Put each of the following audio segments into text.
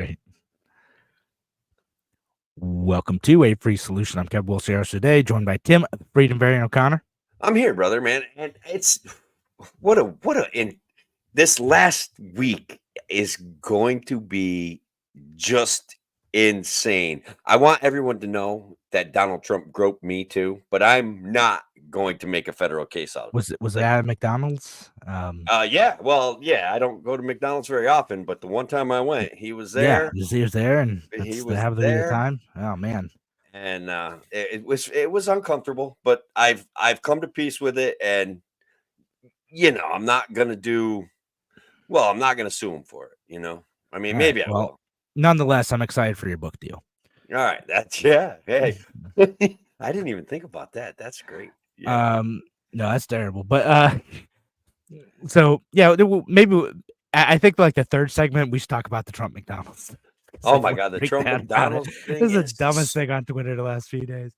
right. Welcome to A Free Solution. I'm Kevin Wilson today, joined by Tim, Freedom Variant O'Connor. I'm here, brother, man. And it's in this last week is going to be just insane. I want everyone to know that Donald Trump groped me too, but I'm not going to make a federal case out of it. Was it at McDonald's? Yeah. Well, yeah, I don't go to McDonald's very often, but the one time I went, he was there. Yeah, he was there, and He that's was having a good there. time. Oh man. And it was uncomfortable, but I've come to peace with it, and I'm not gonna I'm not gonna sue him for it. I mean, All right. maybe I Well, will. nonetheless, I'm excited for your book deal. All right, that's yeah. Hey, I didn't even think about that. That's great. Yeah. No, that's terrible. But so yeah, maybe I think like the third segment we should talk about the Trump McDonald's. Oh my God, the Trump McDonald's thing This is the dumbest thing on Twitter the last few days.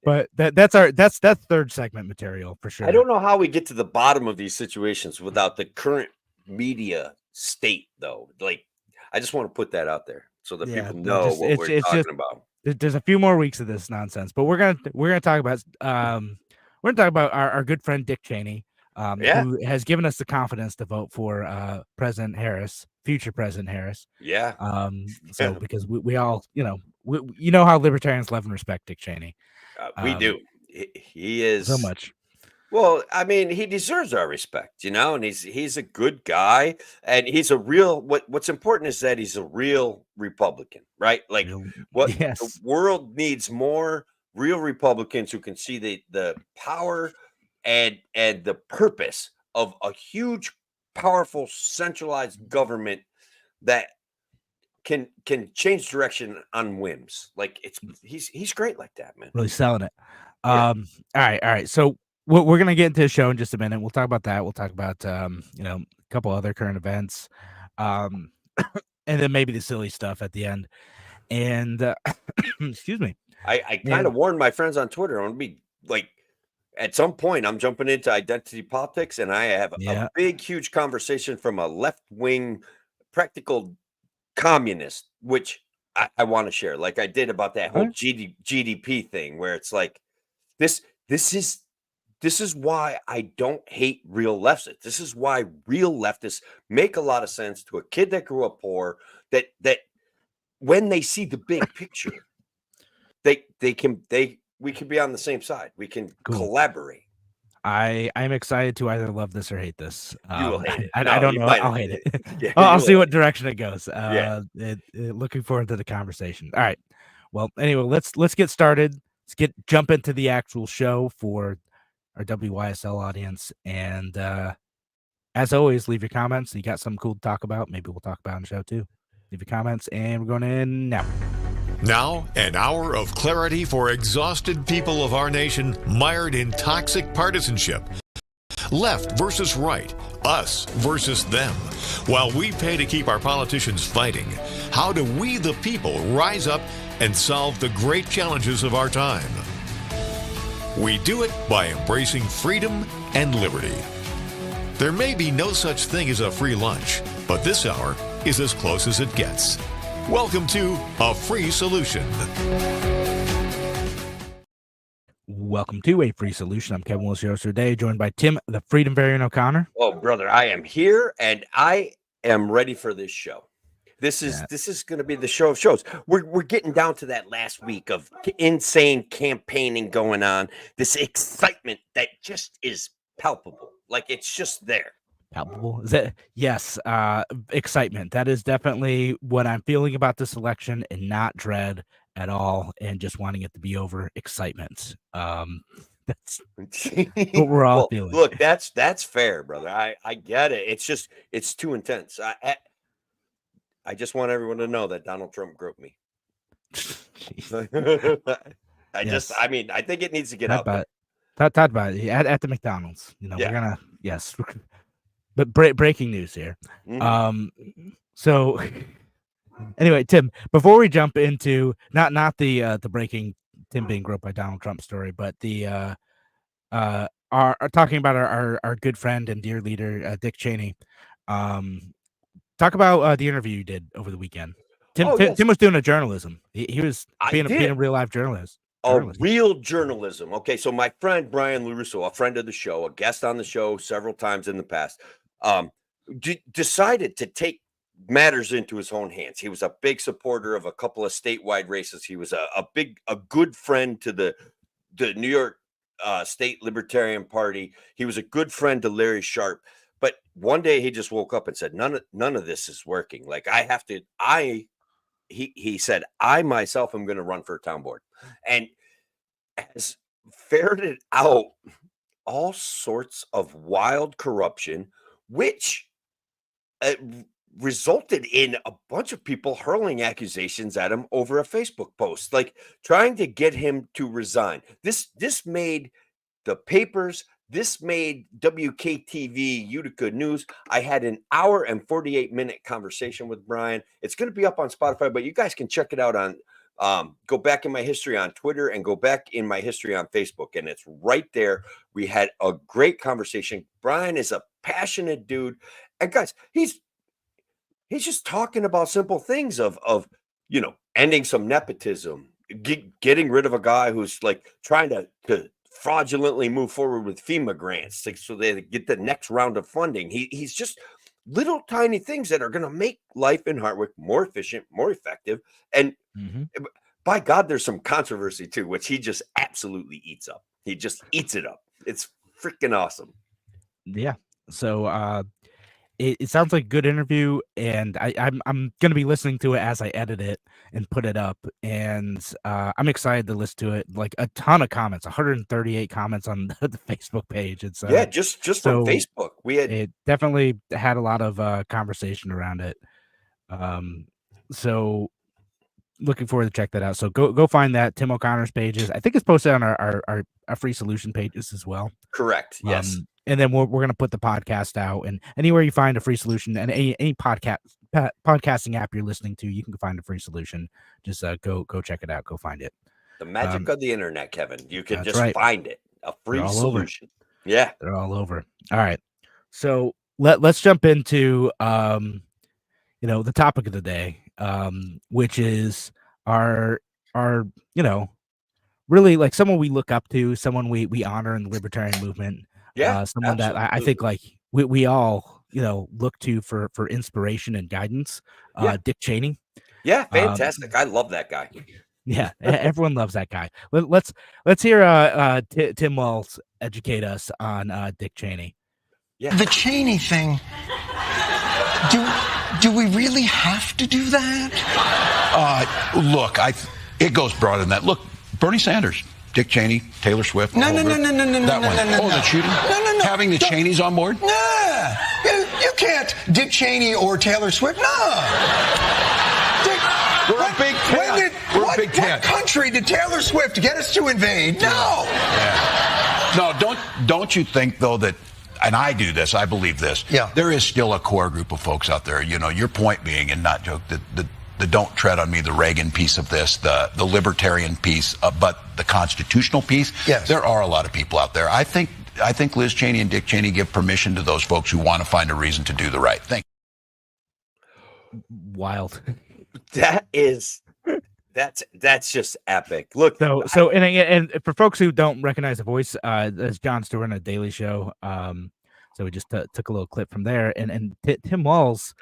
But that's third segment material for sure. I don't know how we get to the bottom of these situations without the current media state, though. Like, I just want to put that out there so that people know what we're talking about. There's a few more weeks of this nonsense, but we're gonna talk about our good friend Dick Cheney, who has given us the confidence to vote for President Harris, future President Harris. Yeah. So because we all, you know how libertarians love and respect Dick Cheney. We do. He is so much. Well, I mean, he deserves our respect, and he's a good guy, and he's a real. What's important is that he's a real Republican, right? Like the world needs more real Republicans who can see the power and the purpose of a huge, powerful, centralized government that can change direction on whims. Like he's great like that, man. Really selling it. All right. So we're gonna get into the show in just a minute. We'll talk about that. We'll talk about a couple other current events, and then maybe the silly stuff at the end. And excuse me. I kind of warned my friends on Twitter. I'm gonna be like, at some point, I'm jumping into identity politics, and I have a big, huge conversation from a left-wing, practical communist, which I want to share, like I did about that whole GDP thing, where it's like this is why I don't hate real leftists. This is why real leftists make a lot of sense to a kid that grew up poor, that when they see the big picture, we can be on the same side. We can collaborate. I'm excited to either love this or hate this. You will hate it. I don't know. I'll hate it. Yeah, I'll see what direction it goes. Looking forward to the conversation. All right. Well, anyway, let's get started. Let's jump into the actual show for our WYSL audience. And as always, leave your comments. You got something cool to talk about? Maybe we'll talk about on the show too. Leave your comments, and we're going in now. Now, an hour of clarity for exhausted people of our nation mired in toxic partisanship. Left versus right, us versus them. While we pay to keep our politicians fighting, how do we, the people, rise up and solve the great challenges of our time? We do it by embracing freedom and liberty. There may be no such thing as a free lunch, but this hour is as close as it gets. Welcome to A Free Solution. Welcome to A Free Solution. I'm Kevin Wilson today, joined by Tim, the Freedom Variant O'Connor. Oh, brother, I am here, and I am ready for this show. This is going to be the show of shows. We're getting down to that last week of insane campaigning going on. This excitement that just is palpable, like it's just there. Palpable. Is that yes? Excitement. That is definitely what I'm feeling about this election, and not dread at all, and just wanting it to be over. Excitement. That's what we're all feeling. Look, that's fair, brother. I get it. It's too intense. I just want everyone to know that Donald Trump groped me. I think it needs to get out there. Talk about it at the McDonald's. We're gonna But breaking news here. Mm-hmm. So anyway, Tim, before we jump into not the breaking Tim being groped by Donald Trump story, but the are talking about our good friend and dear leader Dick Cheney. Talk about the interview you did over the weekend. Tim was doing a journalism. He was being a real life journalist. Real journalism. Okay, so my friend Brian LaRusso, a friend of the show, a guest on the show several times in the past, decided to take matters into his own hands. He was a big supporter of a couple of statewide races. He was a good friend to the New York State Libertarian Party. He was a good friend to Larry Sharp. But one day he just woke up and said, none of this is working. Like he said, I myself am going to run for a town board, and has ferreted out all sorts of wild corruption, which resulted in a bunch of people hurling accusations at him over a Facebook post, like trying to get him to resign. This made the papers. This made WKTV Utica News. I had an hour and 48-minute conversation with Brian. It's going to be up on Spotify, but you guys can check it out on go back in my history on Twitter and go back in my history on Facebook, and it's right there. We had a great conversation. Brian is a passionate dude, and guys, he's just talking about simple things of ending some nepotism, getting rid of a guy who's like trying to fraudulently move forward with FEMA grants so they get the next round of funding. He's just little tiny things that are going to make life in Hartwick more efficient, more effective. And by God, there's some controversy too, which he just absolutely eats up. He just eats it up. It's freaking awesome. Yeah. So it sounds like a good interview, and I'm going to be listening to it as I edit it and put it up, and I'm excited to listen to it. Like a ton of comments, 138 comments on the Facebook page. It's just from Facebook. It definitely had a lot of conversation around it. So looking forward to check that out. So go find that Tim O'Connor's pages. I think it's posted on our Free Solution pages as well. Correct. Yes. And then we're going to put the podcast out, and anywhere you find a Free Solution, and any podcasting app you're listening to, you can find a Free Solution. Just go check it out. Go find it. The magic of the internet, Kevin. You can just find it. A free solution. Over. Yeah, they're all over. All right. So let's jump into the topic of the day, which is our really like someone we look up to, someone we honor in the libertarian movement. Yeah, someone that I think like we all look to for inspiration and guidance. Dick Cheney. Yeah, fantastic. I love that guy. Yeah, everyone loves that guy. Let's hear Tim Walz educate us on Dick Cheney. Yeah, the Cheney thing. Do we really have to do that? Look, it goes broader than that. Look, Bernie Sanders. Dick Cheney, Taylor Swift. No. That one. The shooting? No. Having the Cheneys on board? No. You can't Dick Cheney or Taylor Swift. No. We're a big tent. What country did Taylor Swift get us to invade? No. Yeah. No, don't you think, though, that, and I do this, I believe this, there is still a core group of folks out there, your point being, and not joke, the don't tread on me, the Reagan piece of this, the libertarian piece, but the constitutional piece. Yes. There are a lot of people out there. I think Liz Cheney and Dick Cheney give permission to those folks who want to find a reason to do the right thing. Wild. That's just epic. Look. So and for folks who don't recognize the voice, that's Jon Stewart on a Daily Show. So we just took a little clip from there, and Tim Walz,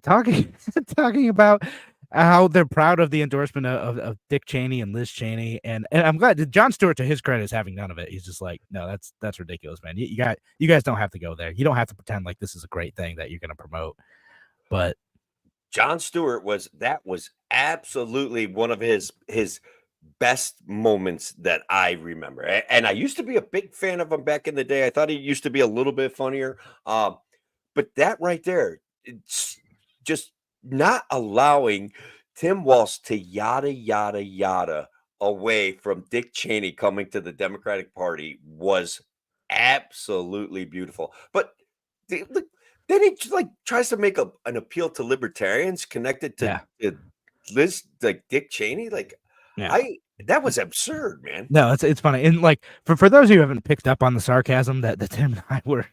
talking about how they're proud of the endorsement of Dick Cheney and Liz Cheney, and I'm glad Jon Stewart, to his credit, is having none of it. He's just like, no, that's ridiculous, man. You guys don't have to go there. You don't have to pretend like this is a great thing that you're going to promote. But Jon Stewart was absolutely one of his best moments that I remember, and I used to be a big fan of him back in the day. I thought he used to be a little bit funnier, but that right there, it's just not allowing Tim Walz to yada away from Dick Cheney coming to the Democratic Party was absolutely beautiful. But then he tries to make an appeal to libertarians connected to Liz, like Dick Cheney. That was absurd, man. No, it's funny. And like for those of you who haven't picked up on the sarcasm that Tim and I were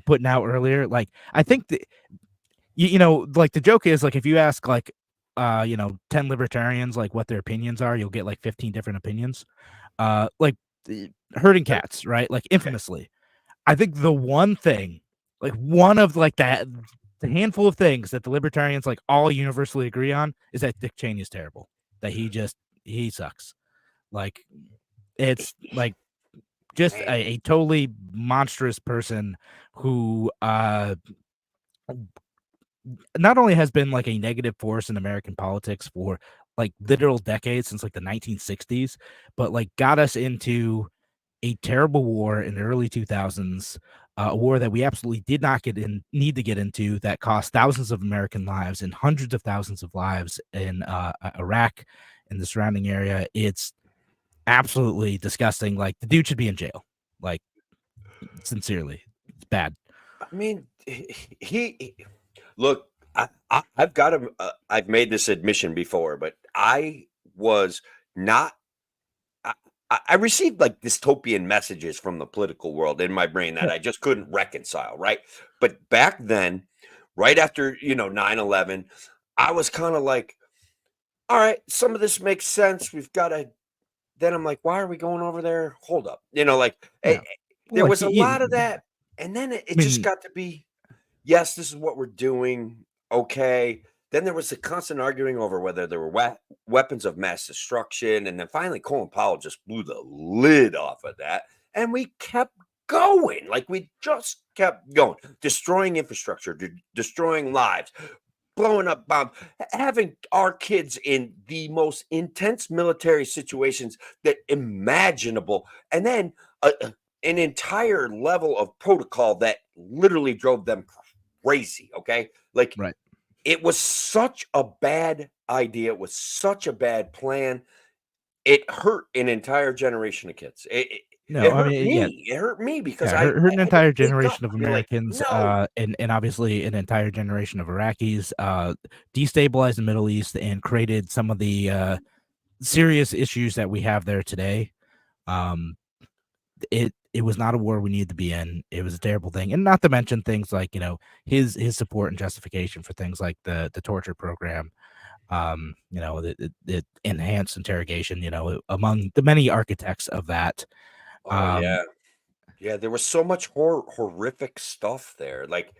putting out earlier, like I think you know, like the joke is like if you ask like 10 libertarians like what their opinions are, you'll get like 15 different opinions. Like herding cats, right? Like infamously. I think the one thing, like one of like that the handful of things that the libertarians like all universally agree on is that Dick Cheney is terrible. That he sucks. Like it's like just a totally monstrous person who not only has been like a negative force in American politics for like literal decades since like the 1960s, but like got us into a terrible war in the early 2000s, a war that we absolutely did not need to get into, that cost thousands of American lives and hundreds of thousands of lives in Iraq and the surrounding area. It's absolutely disgusting. Like the dude should be in jail. Like sincerely, it's bad. I mean, he look. I've got him. I've made this admission before, but I was not. I received like dystopian messages from the political world in my brain that I just couldn't reconcile, right? But back then, right after 9/11, I was kind of like, all right, some of this makes sense. We've got to. Then I'm like, why are we going over there? Hold up, Yeah. there Like, was a lot of that, and then it just got to be, yes, this is what we're doing. Okay. Then there was a constant arguing over whether there were weapons of mass destruction. And then finally, Colin Powell just blew the lid off of that. And we kept going. Like we just kept going, destroying infrastructure, destroying lives, blowing up bombs, having our kids in the most intense military situations that imaginable. And then an entire level of protocol that literally drove them crazy. Okay. Like, right. It was such a bad idea. It was such a bad plan. It hurt an entire generation of kids. It hurt me. It hurt me because I hurt an entire had to wake up generation of and be like, Americans, no. and obviously an entire generation of Iraqis, destabilized the Middle East and created some of the serious issues that we have there today. It was not a war we needed to be in. It was a terrible thing, and not to mention things like his support and justification for things like the torture program, the enhanced interrogation, among the many architects of that. Oh yeah. There was so much horrific stuff there. Like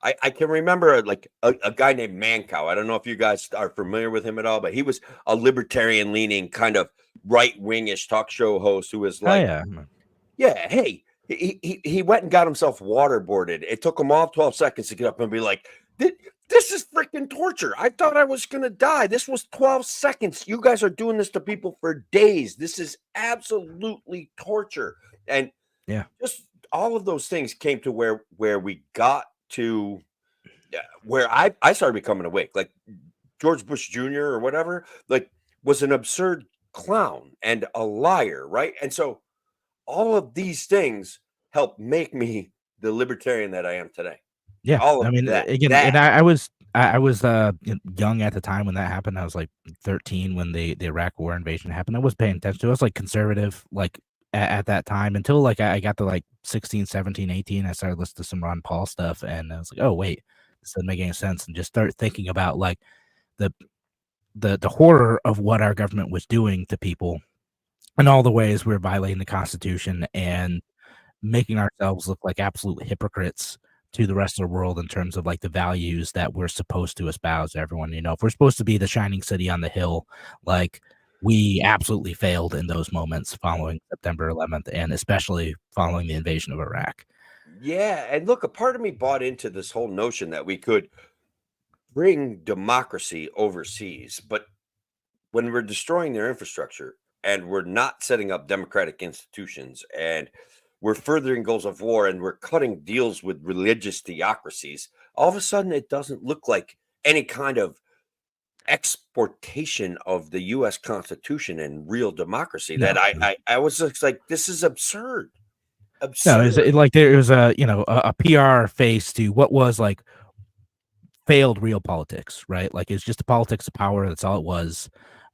I can remember like a guy named Mancow. I don't know if you guys are familiar with him at all, but he was a libertarian leaning kind of right wingish talk show host who was like, yeah, hey, he went and got himself waterboarded. It took him all 12 seconds to get up and be like, this is freaking torture. I thought I was going to die. This was 12 seconds. You guys are doing this to people for days. This is absolutely torture. And just all of those things came to where we got to where I started becoming awake. Like George Bush Jr. or whatever, like was an absurd clown and a liar, right? And so all of these things helped make me the libertarian that I am today. Yeah, All of I mean, that. again, and I was young at the time when that happened. I was like 13 when the Iraq War invasion happened. I was paying attention to it. I was like conservative, like at that time until like I got to like 16, 17, 18. I started listening to some Ron Paul stuff, and I was like, oh wait, this doesn't make any sense, and just start thinking about like the horror of what our government was doing to people and all the ways we were violating the Constitution and making ourselves look like absolute hypocrites to the rest of the world in terms of like the values that we're supposed to espouse to everyone. If we're supposed to be the shining city on the hill, like we absolutely failed in those moments following September 11th and especially following the invasion of Iraq. Yeah, and look, a part of me bought into this whole notion that we could bring democracy overseas, but when we're destroying their infrastructure and we're not setting up democratic institutions and we're furthering goals of war and we're cutting deals with religious theocracies, all of a sudden it doesn't look like any kind of exportation of the US Constitution and real democracy that I was just like, this is absurd. No, like there was a PR face to what was like failed real politics, right? Like it's just the politics of power. That's all it was.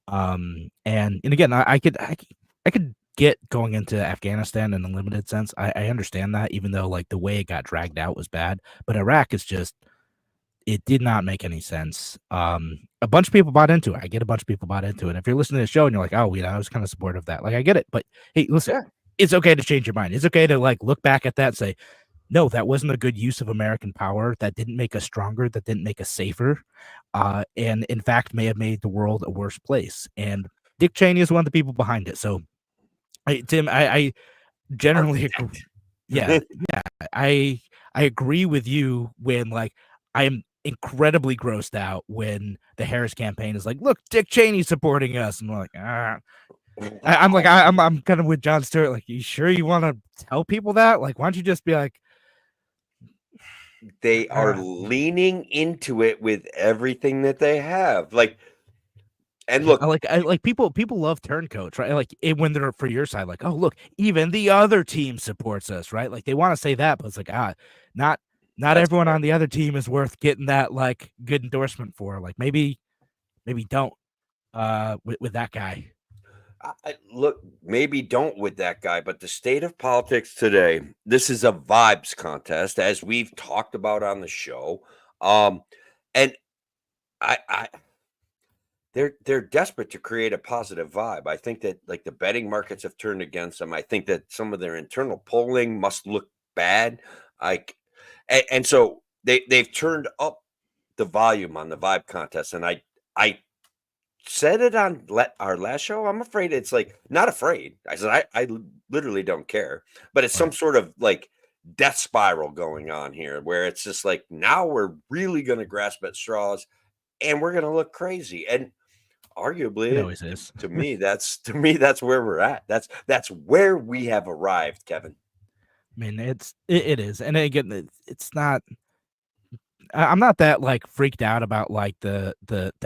And again, I could get going into Afghanistan in a limited sense. I understand that, even though like the way it got dragged out was bad. But Iraq is just It did not make any sense. A bunch of people bought into it. I get a bunch of people bought into it. And if you're listening to the show and you're like, oh, I was kind of supportive of that. Like, I get it. But hey, listen, it's okay to change your mind. It's okay to like look back at that and say, no, that wasn't a good use of American power. That didn't make us stronger. That didn't make us safer. And in fact, may have made the world a worse place. And Dick Cheney is one of the people behind it. So, Tim, I generally agree. Yeah, I agree with you when like I am incredibly grossed out when the Harris campaign is like, look, Dick Cheney supporting us. And I'm like, I'm kind of with Jon Stewart. Like, you sure you want to tell people that? Like, why don't you just be like, they are leaning into it with everything that they have. Like, and look, I like people love turncoats, right? Like when they're for your side, like, oh, look, even the other team supports us, right? Like they want to say that, but it's like, not everyone on the other team is worth getting that like good endorsement for. Like maybe don't with that guy. Look, maybe don't with that guy, but the state of politics today, this is a vibes contest, as we've talked about on the show. And they're desperate to create a positive vibe. I think that like the betting markets have turned against them. I think that some of their internal polling must look bad. And so they've turned up the volume on the vibe contest. And I said it on our last show. I'm afraid it's like not afraid. I said I literally don't care, but it's some sort of like death spiral going on here where it's just like now we're really going to grasp at straws and we're going to look crazy. And arguably, it always is. to me that's where we're at. That's where we have arrived, Kevin. I mean, it is, and again, it's not. I'm not that like freaked out about like the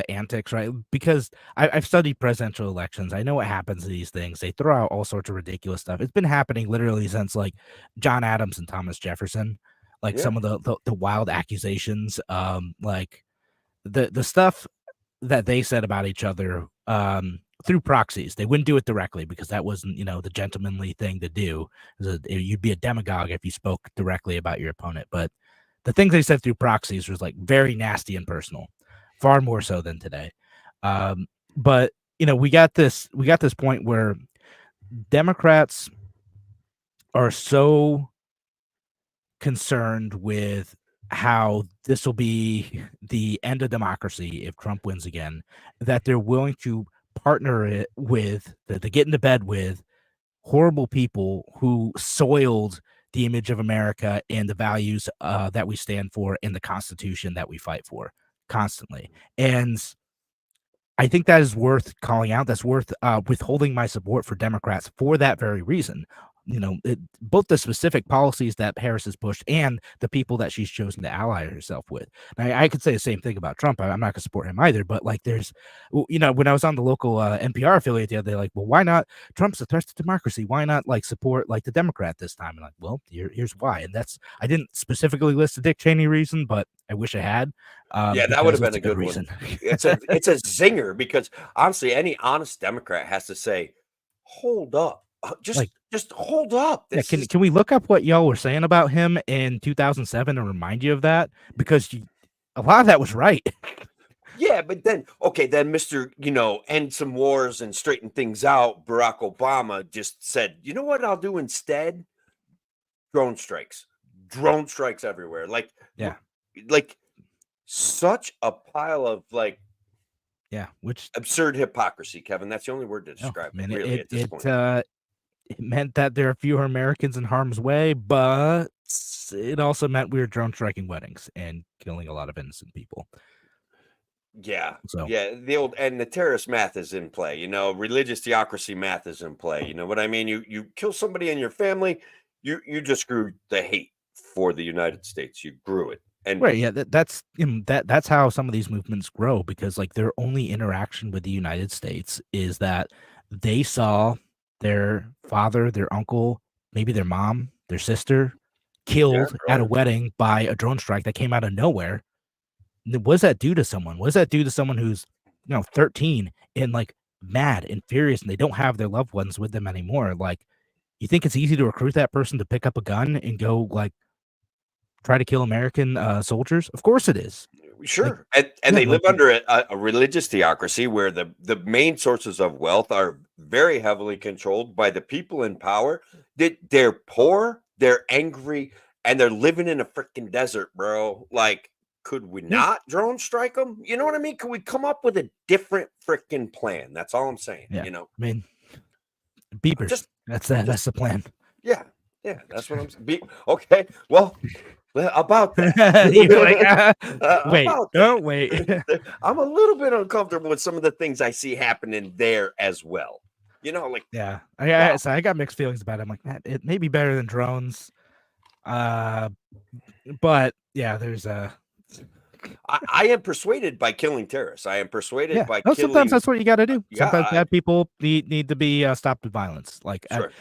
antics, right? Because I've studied presidential elections. I know what happens to these things. They throw out all sorts of ridiculous stuff. It's been happening literally since like John Adams and Thomas Jefferson. Like some of the wild accusations, like the stuff that they said about each other through proxies. They wouldn't do it directly because that wasn't, the gentlemanly thing to do. You'd be a demagogue if you spoke directly about your opponent. But the things they said through proxies was like very nasty and personal, far more so than today. But we got this point where Democrats are so concerned with how this will be the end of democracy if Trump wins again, that they're willing to partner it with, to get into bed with horrible people who soiled the image of America and the values that we stand for and the Constitution that we fight for constantly. And I think that is worth calling out. That's worth withholding my support for Democrats for that very reason. Both the specific policies that Harris has pushed and the people that she's chosen to ally herself with. Now, I could say the same thing about Trump. I'm not going to support him either, but like there's, when I was on the local NPR affiliate the other day, like, well, why not? Trump's a threat to democracy. Why not like support like the Democrat this time? And like, well, here's why. And I didn't specifically list the Dick Cheney reason, but I wish I had. That would have been a good reason. It's a zinger because honestly, any honest Democrat has to say, hold up. Just hold up. Can we look up what y'all were saying about him in 2007 and remind you of that? Because a lot of that was right. Yeah, but then, then Mr., end some wars and straighten things out. Barack Obama just said, you know what I'll do instead? Drone strikes everywhere. Like such a pile of which absurd hypocrisy, Kevin. That's the only word to describe it, really, at this point. It meant that there are fewer Americans in harm's way, but it also meant we were drone striking weddings and killing a lot of innocent people. Yeah. So the old and the terrorist math is in play. Religious theocracy math is in play. You know what I mean? You kill somebody in your family, you just grew the hate for the United States. You grew it. And right, yeah, that's how some of these movements grow, because like their only interaction with the United States is that they saw their father, their uncle, maybe their mom, their sister killed at a wedding by a drone strike that came out of nowhere. What does that do to someone? What does that do to someone who's 13 and like mad and furious and they don't have their loved ones with them anymore? Like, you think it's easy to recruit that person to pick up a gun and go like try to kill American soldiers? Of course it is. Sure. And they live under a religious theocracy where the main sources of wealth are very heavily controlled by the people in power. They're poor, they're angry, and they're living in a freaking desert, bro. Like, could we not drone strike them? You know what I mean? Could we come up with a different freaking plan? That's all I'm saying. Yeah. You know, I mean, beepers. That's the plan. Yeah. Yeah. That's what I'm saying. Okay. Well, about that. You're like, wait, don't wait. I'm a little bit uncomfortable with some of the things I see happening there as well. You know, like, yeah, I got mixed feelings about it. I'm like, man, it may be better than drones. But yeah, there's I am persuaded by killing terrorists. I am persuaded by killing. Sometimes that's what you got to do. Sometimes bad people need to be stopped with violence. Like sure.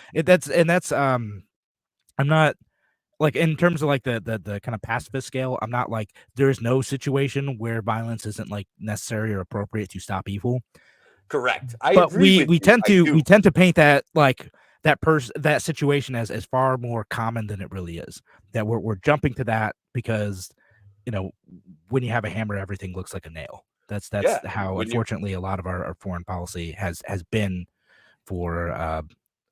I'm not like, in terms of like the kind of pacifist scale, I'm not like, there's no situation where violence isn't like necessary or appropriate to stop evil. Correct. But we tend to paint that like that situation as far more common than it really is. That we're jumping to that because, you know, when you have a hammer, everything looks like a nail. That's how, unfortunately, a lot of our foreign policy has been for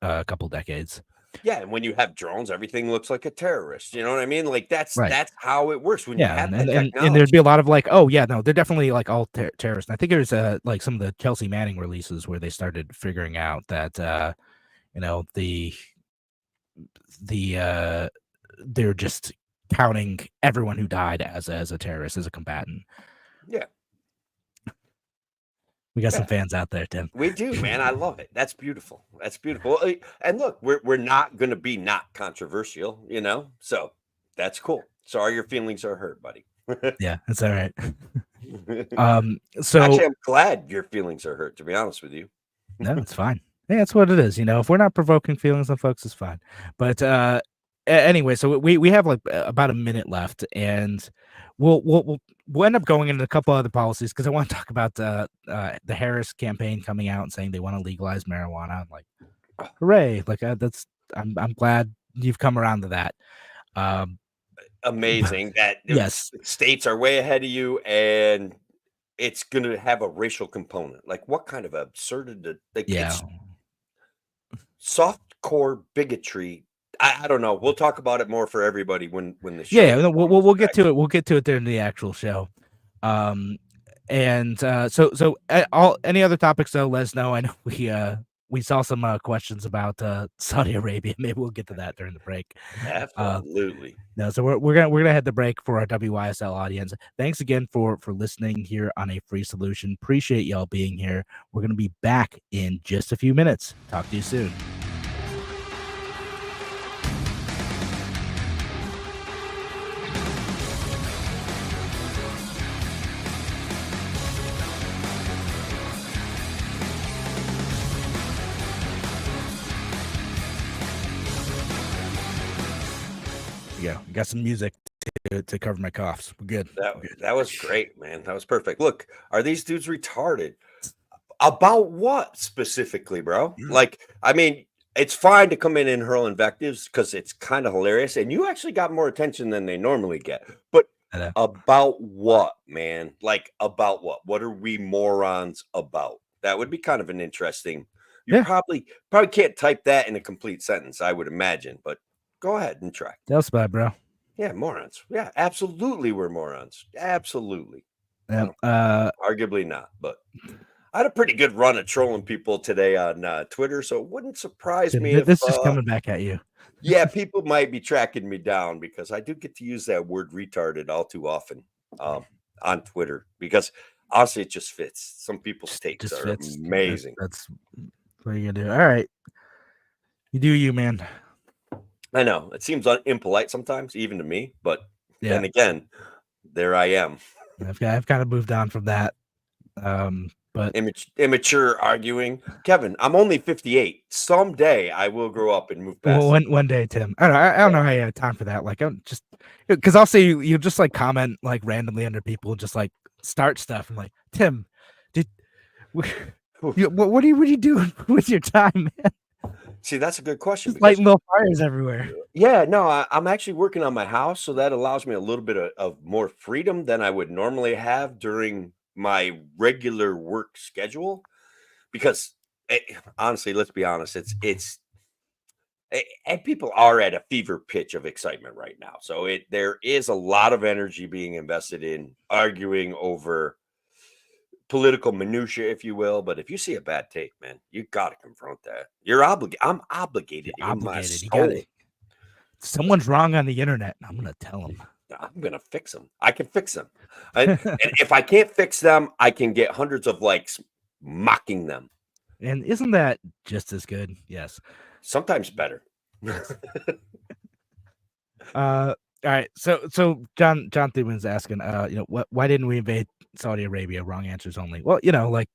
a couple decades. Yeah, and when you have drones, everything looks like a terrorist. You know what I mean? Like, that's how it works. When you have and there'd be a lot of like, oh yeah, no, they're definitely like all terrorists. And I think there's like some of the Chelsea Manning releases where they started figuring out that you know, they're just counting everyone who died as a terrorist, as a combatant. Yeah. We got some fans out there, Tim. We do, man. I love it. That's beautiful. That's beautiful. And look, we're not going to be not controversial, you know? So that's cool. Sorry your feelings are hurt, buddy. Yeah, that's all right. So actually, I'm glad your feelings are hurt, to be honest with you. No, it's fine. Yeah, that's what it is. You know, if we're not provoking feelings on folks, it's fine. But anyway, so we have like about a minute left, and we'll end up going into a couple other policies, because I want to talk about the Harris campaign coming out and saying they want to legalize marijuana. I'm like, hooray! Like I'm glad you've come around to that. Amazing that yes, states are way ahead of you, and it's going to have a racial component. Like, what kind of absurdity? Like, it's soft core bigotry. I don't know. We'll talk about it more for everybody when the show. Yeah, we'll get to it. We'll get to it during the actual show. And so any other topics though, let us know. I know we saw some questions about Saudi Arabia. Maybe we'll get to that during the break. Absolutely. No, so we're gonna head the break for our WYSL audience. Thanks again for listening here on A Free Solution. Appreciate y'all being here. We're gonna be back in just a few minutes. Talk to you soon. Yeah, got some music to cover my coughs. We're good. That was great, man. That was perfect. Look, are these dudes retarded? About what specifically, bro? Like, I mean, it's fine to come in and hurl invectives because it's kind of hilarious, and you actually got more attention than they normally get. But about what, man? Like, about what? What are we morons about? That would be kind of an interesting. You probably can't type that in a complete sentence, I would imagine, but go ahead and try. That's bad, bro. Yeah, morons. Yeah, absolutely, we're morons. Absolutely. Yeah. Arguably not, but I had a pretty good run at trolling people today on Twitter, so it wouldn't surprise me if this is coming back at you. Yeah, people might be tracking me down because I do get to use that word retarded all too often on Twitter, because honestly, it just fits. Some people's takes are amazing. That's what you're gonna do. All right, you do you, man. I know it seems impolite sometimes, even to me, but then again, there I am. I've kind of moved on from that. But immature arguing. Kevin, I'm only 58. Someday I will grow up and move past. Well, one day, Tim. I don't know how you have time for that. Like, I'm just because I'll see you just like comment like randomly under people and just like start stuff. I'm like, Tim, what are you doing with your time, man? See, that's a good question. Just lighting little fires everywhere. Yeah, no, I'm actually working on my house, so that allows me a little bit of more freedom than I would normally have during my regular work schedule. Because honestly, let's be honest, and people are at a fever pitch of excitement right now. So there is a lot of energy being invested in arguing over political minutia, if you will. But if you see a bad take, man, you got to confront that. You're obligated. I'm obligated in my You got soul. it. Someone's wrong on the internet. I'm gonna tell them. I'm gonna fix them. I can fix them. And if I can't fix them, I can get hundreds of likes mocking them. And isn't that just as good? Yes. Sometimes better. All right. So John Thuman's asking, why didn't we invade Saudi Arabia? Wrong answers only. Well, like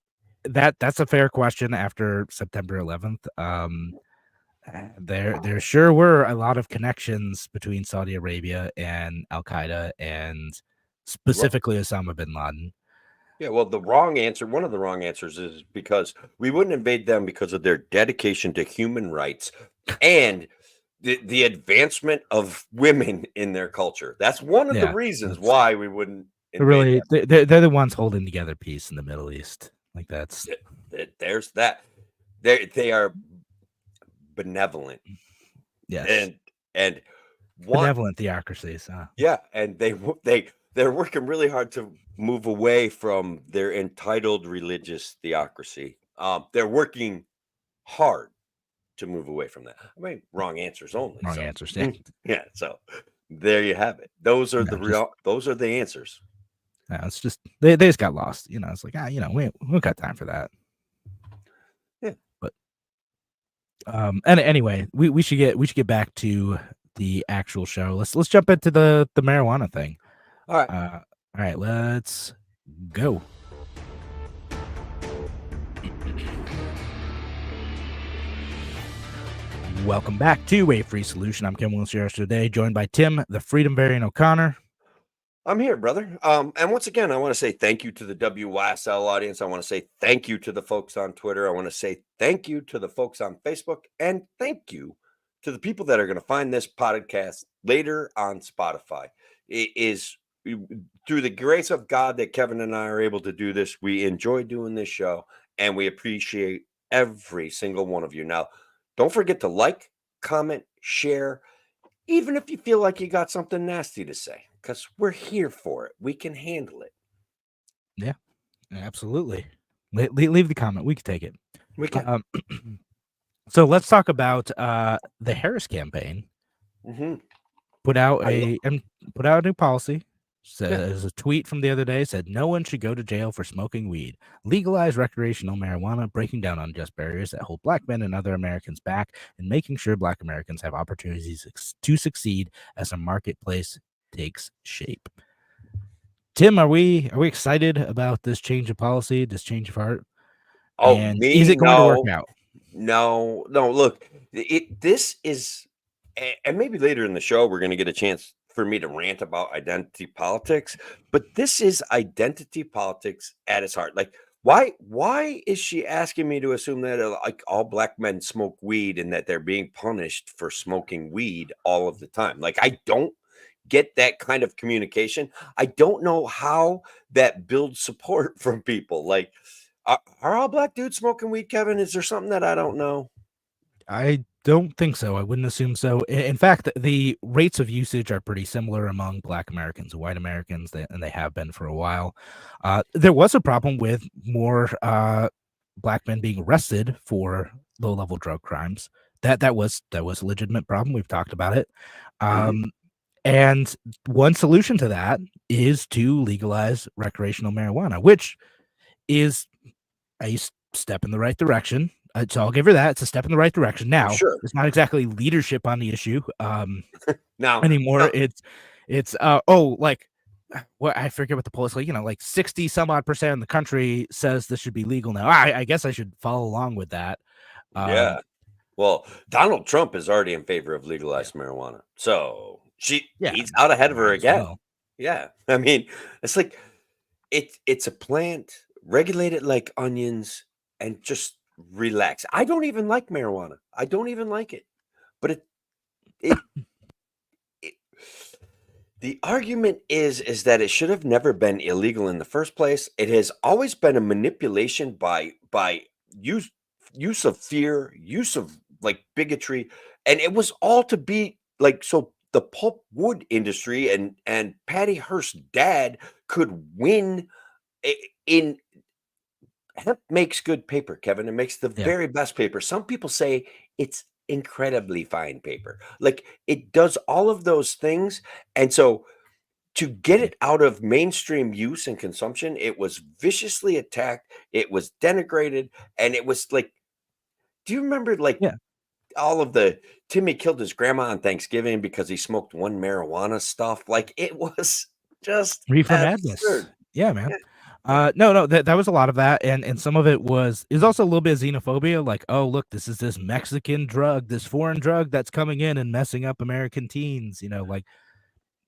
that's a fair question after September 11th. There sure were a lot of connections between Saudi Arabia and Al Qaeda and specifically Osama bin Laden. Yeah, well, one of the wrong answers is because we wouldn't invade them because of their dedication to human rights and the advancement of women in their culture. That's one of the reasons why we wouldn't invade them. They're the ones holding together peace in the Middle East. Like there's that. They are benevolent. Yes. And benevolent theocracies. Yeah, and they're working really hard to move away from their entitled religious theocracy. They're working hard to move away from that. I mean, wrong answers only. Wrong answers. Yeah. So there you have it. Those are the answers. No, it's just they just got lost. It's like we don't got time for that. Yeah. But and anyway, we should get back to the actual show. Let's jump into the marijuana thing. All right. All right, let's go. Welcome back to A Free Solution. I'm Kim Willis today, joined by Tim, the Freedom Variant O'Connor. I'm here, brother. And once again, I want to say thank you to the WYSL audience. I want to say thank you to the folks on Twitter. I want to say thank you to the folks on Facebook. And thank you to the people that are going to find this podcast later on Spotify. It is through the grace of God that Kevin and I are able to do this. We enjoy doing this show, and we appreciate every single one of you. Now, don't forget to like, comment, share, even if you feel like you got something nasty to say, because we're here for it. We can handle it. Yeah, absolutely. Leave the comment. We can take it. We can. So let's talk about the Harris campaign. Mm-hmm. Put out a new policy. Says a tweet from the other day said no one should go to jail for smoking weed. Legalize recreational marijuana, breaking down unjust barriers that hold Black men and other Americans back, and making sure Black Americans have opportunities to succeed as a marketplace takes shape. Tim, are we excited about this change of policy, this change of heart? Oh, and is it going to work out? No. Look, this is, and maybe later in the show we're going to get a chance for me to rant about identity politics, but this is identity politics at its heart. Like, why is she asking me to assume that like all Black men smoke weed and that they're being punished for smoking weed all of the time? Like, I don't get that kind of communication. I don't know how that builds support from people. Like, are all Black dudes smoking weed, Kevin? Is there something that I don't know? I don't think so. I wouldn't assume so. In fact, the rates of usage are pretty similar among Black Americans and white Americans, and they have been for a while. There was a problem with more Black men being arrested for low-level drug crimes. That was a legitimate problem. We've talked about it. And one solution to that is to legalize recreational marijuana, which is a step in the right direction. So I'll give her that. It's a step in the right direction. Now, sure, it's not exactly leadership on the issue now anymore. No. It's what I forget what the poll is like. Like 60 some odd % of the country says this should be legal now. I guess I should follow along with that. Yeah. Well, Donald Trump is already in favor of legalized marijuana, so he's out ahead of her again. Well. Yeah, I mean, it's like it's a plant, regulate it like onions, and just relax. I don't even like marijuana. I don't even like it. But it the argument is that it should have never been illegal in the first place. It has always been a manipulation by use of fear, use of like bigotry, and it was all to be like so the pulp wood industry and Patty Hearst's dad could win in hemp makes good paper, Kevin. It makes the very best paper. Some people say it's incredibly fine paper. Like it does all of those things. And so to get it out of mainstream use and consumption, it was viciously attacked, it was denigrated, and it was like, do you remember like all of the Timmy killed his grandma on Thanksgiving because he smoked one marijuana stuff? Like it was just reefer absurd. madness. Yeah, man. No, that was a lot of that, and some of it is also a little bit of xenophobia, like, oh, look, this is this Mexican drug, this foreign drug that's coming in and messing up American teens, like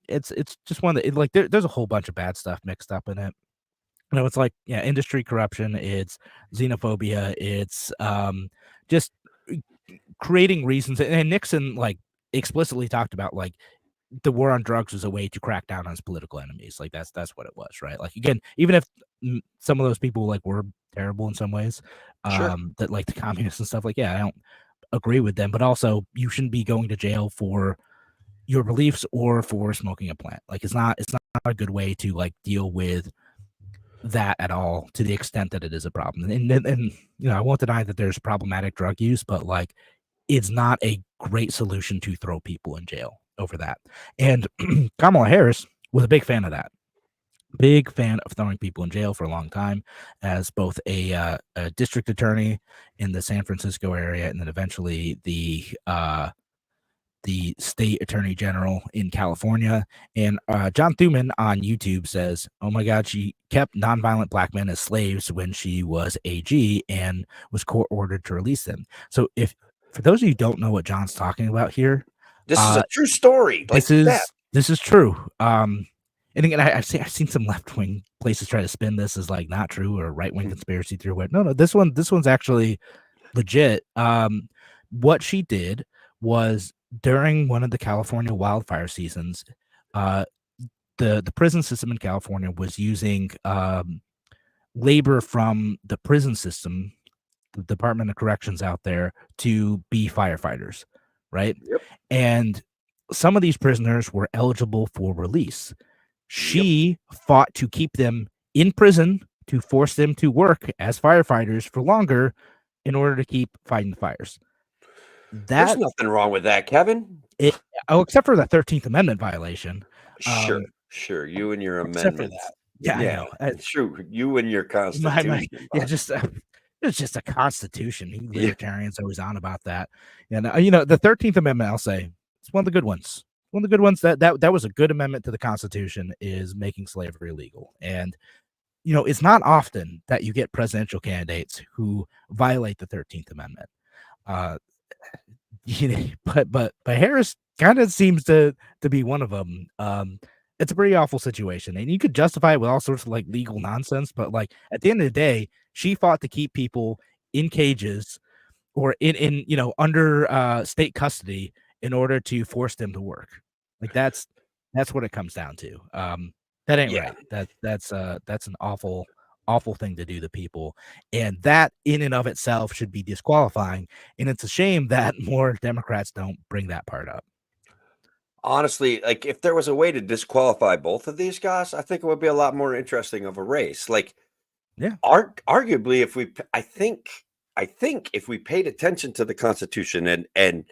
it's just one that like there's a whole bunch of bad stuff mixed up in it. It's like industry corruption, it's xenophobia, it's just creating reasons, and Nixon like explicitly talked about like the war on drugs was a way to crack down on his political enemies. Like that's what it was, right? Like again, even if some of those people like were terrible in some ways, that like the communists and stuff, like I don't agree with them, but also you shouldn't be going to jail for your beliefs or for smoking a plant. Like it's not a good way to like deal with that at all, to the extent that it is a problem. And I won't deny that there's problematic drug use, but like it's not a great solution to throw people in jail over that. And Kamala Harris was a big fan of that. Big fan of throwing people in jail for a long time, as both a district attorney in the San Francisco area, and then eventually the state attorney general in California. And John Thuman on YouTube says, oh my God, she kept nonviolent black men as slaves when she was AG and was court ordered to release them. So for those of you who don't know what John's talking about here, this is a true story. Like this is true. And again, I've seen some left wing places try to spin this as like not true or right wing conspiracy theory. No, this one's actually legit. What she did was, during one of the California wildfire seasons, the prison system in California was using labor from the prison system, the Department of Corrections out there, to be firefighters, right? Yep. And some of these prisoners were eligible for release. She fought to keep them in prison, to force them to work as firefighters for longer in order to keep fighting the fires. There's nothing wrong with that, Kevin. Except for the 13th Amendment violation. Sure. You and your amendments. I know. It's true. You and your Constitution. It's just a Constitution. Libertarians always on about that. And the 13th Amendment, I'll say, it's one of the good ones. One of the good ones that was a good amendment to the Constitution, is making slavery illegal. And it's not often that you get presidential candidates who violate the 13th Amendment. But Harris kind of seems to be one of them. It's a pretty awful situation, and you could justify it with all sorts of like legal nonsense, but like at the end of the day, she fought to keep people in cages or in under state custody in order to force them to work. Like that's what it comes down to. That ain't right. That's an awful thing to do to people, and that in and of itself should be disqualifying. And it's a shame that more Democrats don't bring that part up. Honestly, like if there was a way to disqualify both of these guys, I think it would be a lot more interesting of a race. Like, arguably, I think if we paid attention to the Constitution and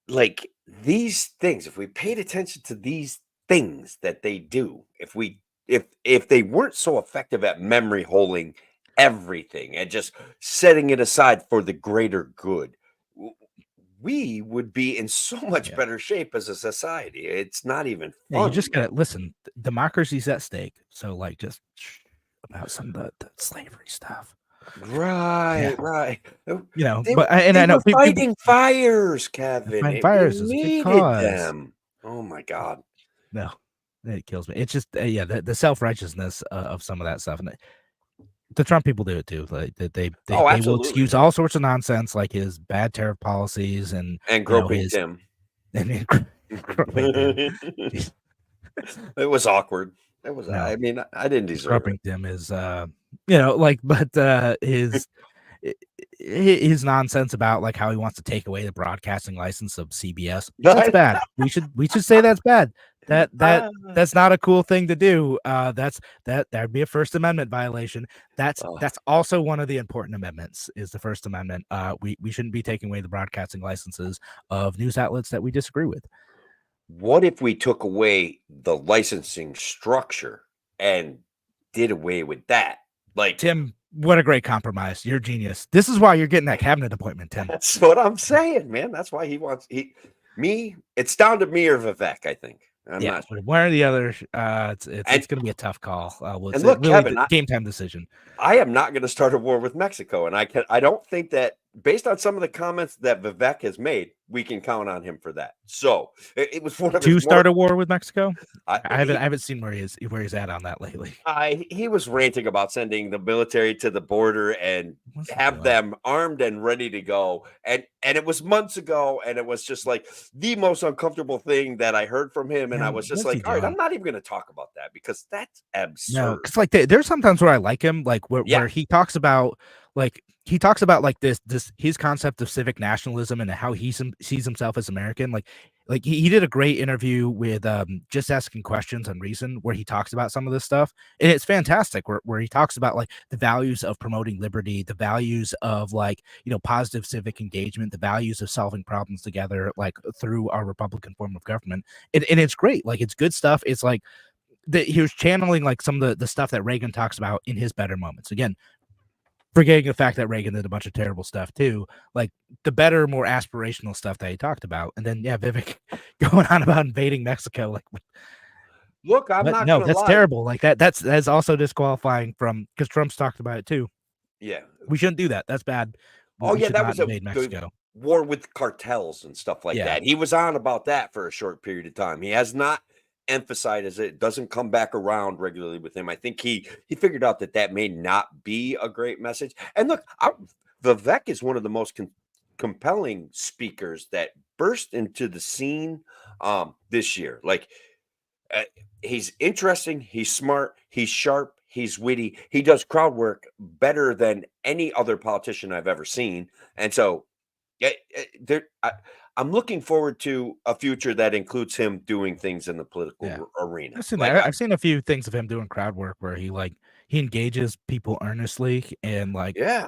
like these things, if we paid attention to these things that they do, if they weren't so effective at memory holding everything and just setting it aside for the greater good, we would be in so much better shape as a society. It's not even fun. You just gotta listen. Democracy's at stake. So like just about some of the slavery stuff. Right. But I know fighting fires, Kevin. Fighting fires is a good cause. Them. Oh my God. No, it kills me. It's just the self-righteousness of some of that stuff. And The Trump people do it too. Like they will absolutely, excuse all sorts of nonsense, like his bad tariff policies and groping Tim. And It was awkward. It was. No. I mean, I didn't deserve groping it. Tim is but his nonsense about like how he wants to take away the broadcasting license of CBS. That's bad. We should say that's bad. That's not a cool thing to do. That'd be a First Amendment violation. That's also one of the important amendments is the First Amendment. We shouldn't be taking away the broadcasting licenses of news outlets that we disagree with. What if we took away the licensing structure and did away with that? Like, Tim, what a great compromise. You're a genius. This is why you're getting that cabinet appointment, Tim. That's what I'm saying, man. That's why me. It's down to me or Vivek, I think. I'm not sure. One or the other. It's going to be a tough call. And look, really Kevin, game time decision. I am not going to start a war with Mexico, and I don't think that based on some of the comments that Vivek has made, we can count on him for that. So it was one of to start a war with Mexico. I haven't seen where he's at on that lately. He was ranting about sending the military to the border and have them armed and ready to go, and it was months ago, and it was just like the most uncomfortable thing that I heard from him, and I was just like, all right, I'm not even going to talk about that because that's absurd. No, because like there's sometimes where I like him, like where he talks about this his concept of civic nationalism and how he sees himself as American. Like he did a great interview with Just Asking Questions on Reason where he talks about some of this stuff, and it's fantastic where he talks about like the values of promoting liberty, the values of like, you know, positive civic engagement, the values of solving problems together, like through our Republican form of government. And it's great. Like it's good stuff. It's like he was channeling like some of the stuff that Reagan talks about in his better moments. Again, forgetting the fact that Reagan did a bunch of terrible stuff too, like the better, more aspirational stuff that he talked about. And then Vivek going on about invading Mexico. Like, look, I'm not. No, that's terrible. Like that's also disqualifying from because Trump's talked about it too. Yeah, we shouldn't do that. That's bad. That was Mexico. War with cartels and stuff like that. He was on about that for a short period of time. He has not emphasized it doesn't come back around regularly with him. I think he figured out that may not be a great message. And look, Vivek is one of the most compelling speakers that burst into the scene this year. Like he's interesting, he's smart, he's sharp, he's witty, he does crowd work better than any other politician I've ever seen. And so I'm looking forward to a future that includes him doing things in the political arena. I've seen a few things of him doing crowd work where he engages people earnestly and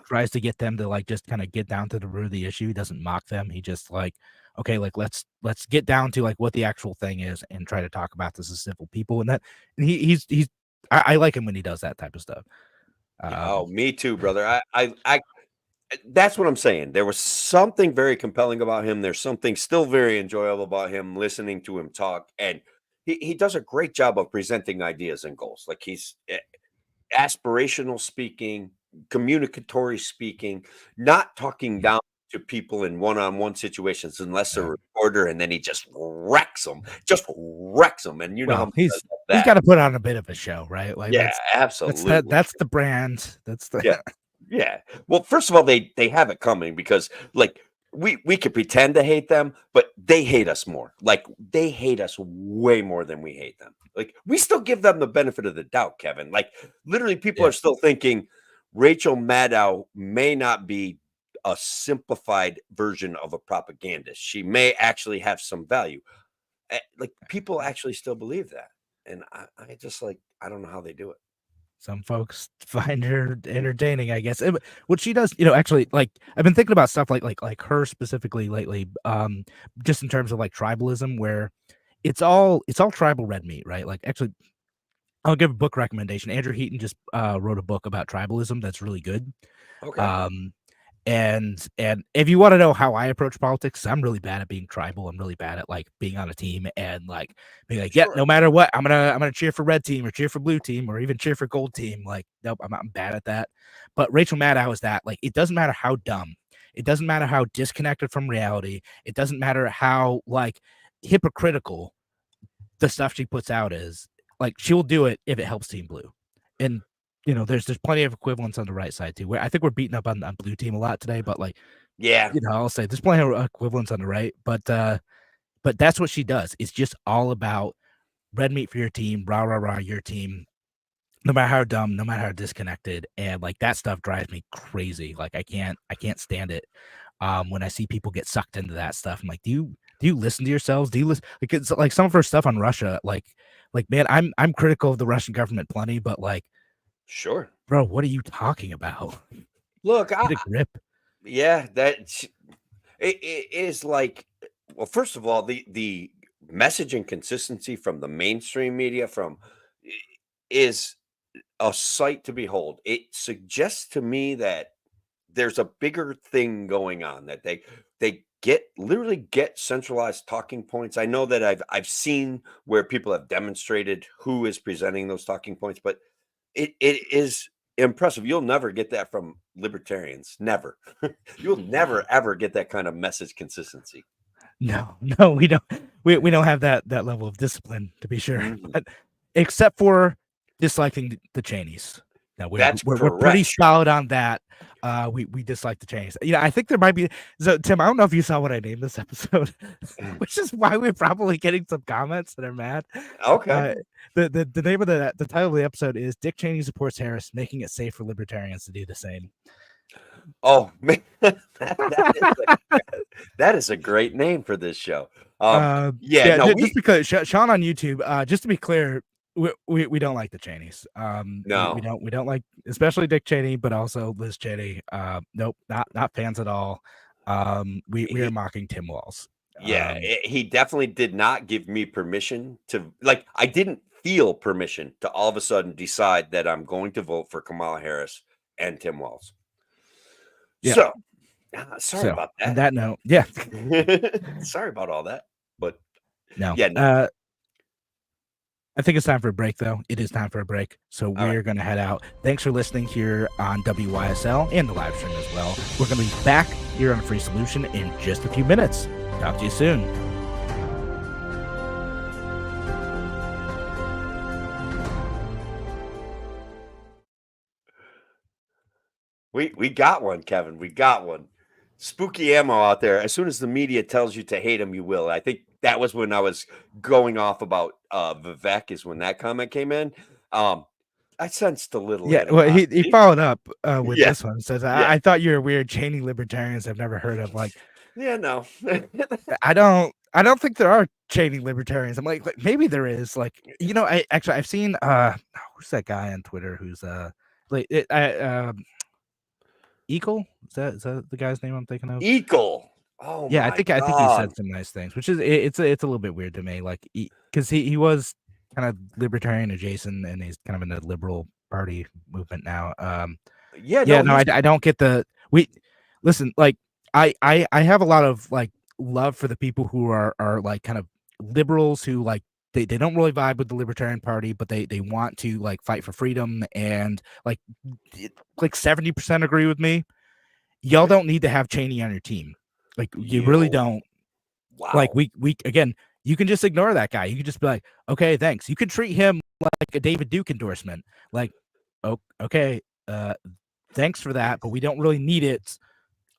tries to get them to like just kind of get down to the root of the issue. He doesn't mock them. He just like, okay, like let's get down to like what the actual thing is and try to talk about this as civil people. And I like him when he does that type of stuff. Me too, brother. I that's what I'm saying. There was something very compelling about him. There's something still very enjoyable about him, listening to him talk. And he does a great job of presenting ideas and goals. Like he's aspirational speaking, communicatory speaking, not talking down to people in one-on-one situations unless they're a reporter, and then he just wrecks them. And you know, he's got to put on a bit of a show, right? Like, absolutely. That's the brand. That's the Yeah. Well, first of all, they have it coming because like we could pretend to hate them, but they hate us more. Like they hate us way more than we hate them. Like we still give them the benefit of the doubt, Kevin. Like literally people are still thinking Rachel Maddow may not be a simplified version of a propagandist. She may actually have some value. Like people actually still believe that. And I just like, I don't know how they do it. Some folks find her entertaining, I guess. What she does, you know, actually, like I've been thinking about stuff like her specifically lately, just in terms of like tribalism, where it's all tribal red meat, right? Like actually, I'll give a book recommendation. Andrew Heaton just wrote a book about tribalism that's really good. Okay. And if you want to know how I approach politics, I'm really bad at being tribal. I'm really bad at like being on a team and like being like, no matter what, I'm gonna cheer for red team or cheer for blue team or even cheer for gold team. Like, nope, I'm bad at that. But Rachel Maddow is that. Like, it doesn't matter how dumb, it doesn't matter how disconnected from reality, it doesn't matter how like hypocritical the stuff she puts out is. Like, she'll do it if it helps Team Blue. And there's plenty of equivalents on the right side too. I think we're beating up on blue team a lot today, but like, Yeah, I'll say there's plenty of equivalents on the right, but that's what she does. It's just all about red meat for your team, rah rah rah your team. No matter how dumb, no matter how disconnected, and like that stuff drives me crazy. Like I can't stand it. When I see people get sucked into that stuff, I'm like, do you listen to yourselves? Do you listen? Like it's like some of her stuff on Russia, like man, I'm critical of the Russian government plenty, but like, sure, bro, what are you talking about? Look, Get a grip. Yeah, it is like, well, first of all, the messaging consistency from the mainstream media is a sight to behold. It suggests to me that there's a bigger thing going on, that they literally get centralized talking points. I know that I've seen where people have demonstrated who is presenting those talking points, but it is impressive. You'll never get that from libertarians. Never. You'll never ever get that kind of message consistency. No, we don't. We don't have that level of discipline, to be sure. Mhm. But except for disliking the Cheneys. Now That's we're pretty correct. solid on that. We dislike the Cheneys. I think there might be. So Tim, I don't know if you saw what I named this episode, which is why we're probably getting some comments that are mad. Okay. The name of the title of the episode is Dick Cheney supports Harris, making it safe for libertarians to do the same. Oh man, that is a great name for this show. Yeah, no, just because Sean on YouTube, just to be clear, we don't like the Cheneys. No. We don't like, especially Dick Cheney, but also Liz Cheney. Nope, not fans at all. We are mocking Tim Walz. Yeah, he definitely did not give me permission to, like, I didn't feel permission to all of a sudden decide that I'm going to vote for Kamala Harris and Tim Walz. Yeah. So, sorry about that. On that note, yeah. Sorry about all that, but no. Yeah, no. I think it's time for a break, though. It is time for a break. So we're going to head out. Thanks for listening here on WYSL and the live stream as well. We're going to be back here on Free Solution in just a few minutes. Talk to you soon. We got one, Kevin. We got one. Spooky ammo out there. As soon as the media tells you to hate him, you will. I think that was when I was going off about Vivek, is when that comment came in. I sensed a little. Yeah, well, he followed up with this one. Says, I thought you were weird. Cheney libertarians I've never heard of. Like, yeah, no. I don't think there are Cheney libertarians. I'm like maybe there is. Like, I've seen who's that guy on Twitter who's Eagle? Is that the guy's name I'm thinking of? Eagle. Oh yeah, my I think he said some nice things, which is it's a little bit weird to me. Like, because he was kind of libertarian adjacent, and he's kind of in the liberal party movement now. I don't get listen. Like, I have a lot of like love for the people who are like kind of liberals who like they don't really vibe with the Libertarian Party, but they want to like fight for freedom, and like 70% agree with me. Y'all don't need to have Cheney on your team. Like, you really don't. Wow. Like, we again, you can just ignore that guy. You can just be like, okay, thanks. You could treat him like a David Duke endorsement. Like, oh, okay, thanks for that, but we don't really need it.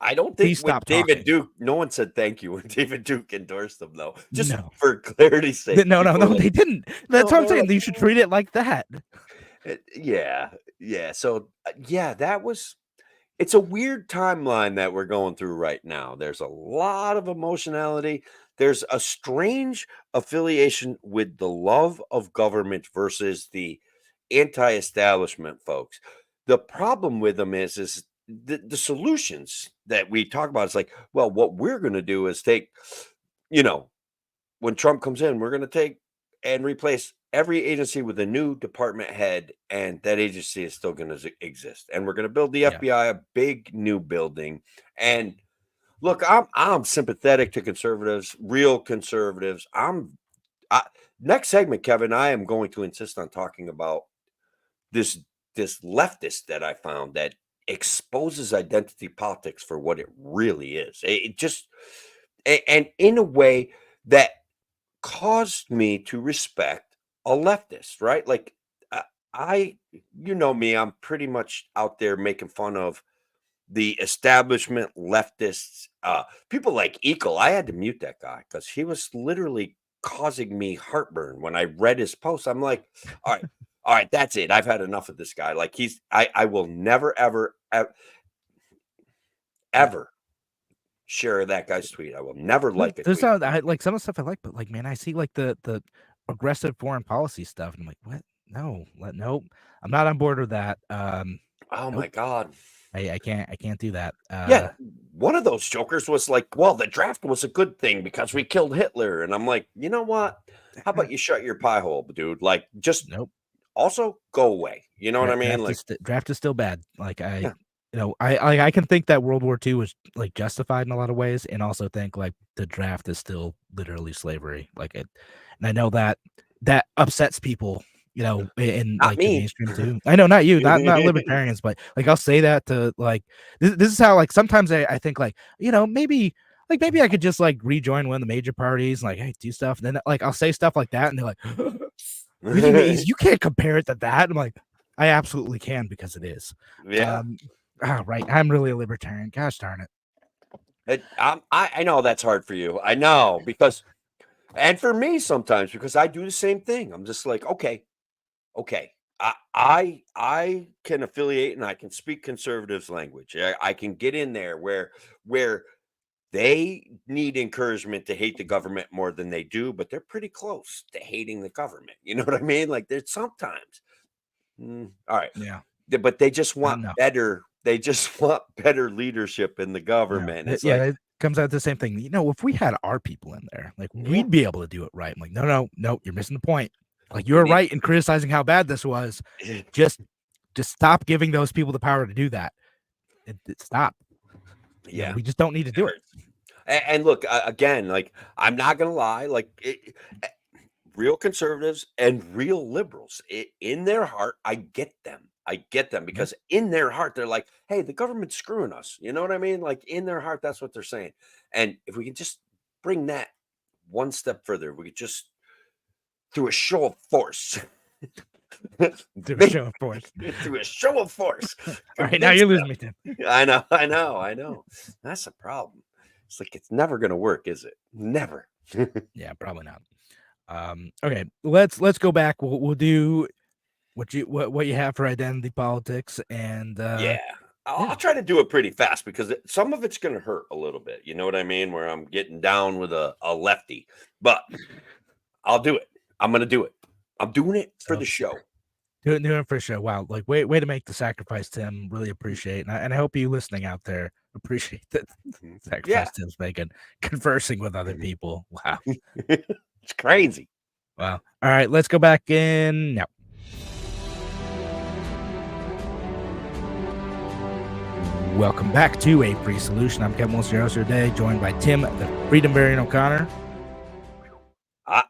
I don't think with David Duke, no one said thank you when David Duke endorsed them, though. Just for clarity's sake. No, they didn't. That's what I'm saying. You should treat it like that. Yeah. So, it's a weird timeline that we're going through right now. There's a lot of emotionality. There's a strange affiliation with the love of government versus the anti-establishment folks. The problem with them is the solutions that we talk about is like, well, what we're going to do is take, when Trump comes in, we're going to take and replace every agency with a new department head, and that agency is still going to exist. And we're going to build the FBI, a big new building. And look, I'm sympathetic to conservatives, real conservatives. Next segment, Kevin, I am going to insist on talking about this leftist that I found that exposes identity politics for what it really is. It just, and in a way that caused me to respect a leftist, right? Like, you know me, I'm pretty much out there making fun of the establishment leftists, people like Eagle. I had to mute that guy because he was literally causing me heartburn when I read his post. I'm like, all right, that's it. I've had enough of this guy. Like I will never, ever share that guy's tweet. I will never like it. There's I like some of the stuff I like, but like, man, I see like the aggressive foreign policy stuff, and I'm like, what? Nope. I'm not on board with that. Oh nope. my God. I can't do that. Yeah, one of those jokers was like, well, the draft was a good thing because we killed Hitler. And I'm like, you know what? How about you shut your pie hole, dude? Like, just nope. Also go away. You know what I mean? Like, draft is still bad. Like I can think that World War II was like justified in a lot of ways, and also think like the draft is still literally slavery. Like it, and I know that upsets people. You know, in not like me. the mainstream too. I know, not you, not libertarians, but like I'll say that to like this is how like sometimes I think like, you know, maybe I could just like rejoin one of the major parties, like, hey, do stuff, and then like I'll say stuff like that, and they're like, you can't compare it to that. I'm like, I absolutely can, because it is. Yeah. Right. I'm really a libertarian. Gosh darn it. I know that's hard for you. I know, because, and for me sometimes, because I do the same thing. I'm just like, okay, I can affiliate and I can speak conservatives' language. I can get in there where they need encouragement to hate the government more than they do, but they're pretty close to hating the government. You know what I mean? Like, there's sometimes. All right. Yeah. But they just want better. They just want better leadership in the government. It's like, it comes out to the same thing. You know, if we had our people in there, like we'd be able to do it right. I'm like, no, you're missing the point. Like, you're right in criticizing how bad this was. Just stop giving those people the power to do that. Stop. Yeah, you know, we just don't need to do it. And look, again, like, I'm not gonna lie, like, real conservatives and real liberals, in their heart, I get them. Because in their heart, they're like, hey, the government's screwing us. You know what I mean? Like, in their heart, that's what they're saying. And if we can just bring that one step further, we could just, through a show of force. Through a show of force. Through a show of force. All right, now you're losing me, Tim. I know. That's a problem. It's like, it's never going to work, is it? Never. Yeah, probably not. Okay, let's go back. We'll do what you have for identity politics, and I'll try to do it pretty fast, because some of it's going to hurt a little bit. You know what I mean? Where I'm getting down with a lefty, but I'll do it. I'm going to do it. I'm doing it for the show. Doing it for sure. Wow, like way to make the sacrifice, Tim. Really appreciate, and I hope you listening out there appreciate the sacrifice Tim's making, conversing with other people. Wow, it's crazy. Wow. All right, let's go back in now. Welcome back to A Free Solution. I'm Kevin Wilson, your host today, joined by Tim, the Freedom Variant O'Connor.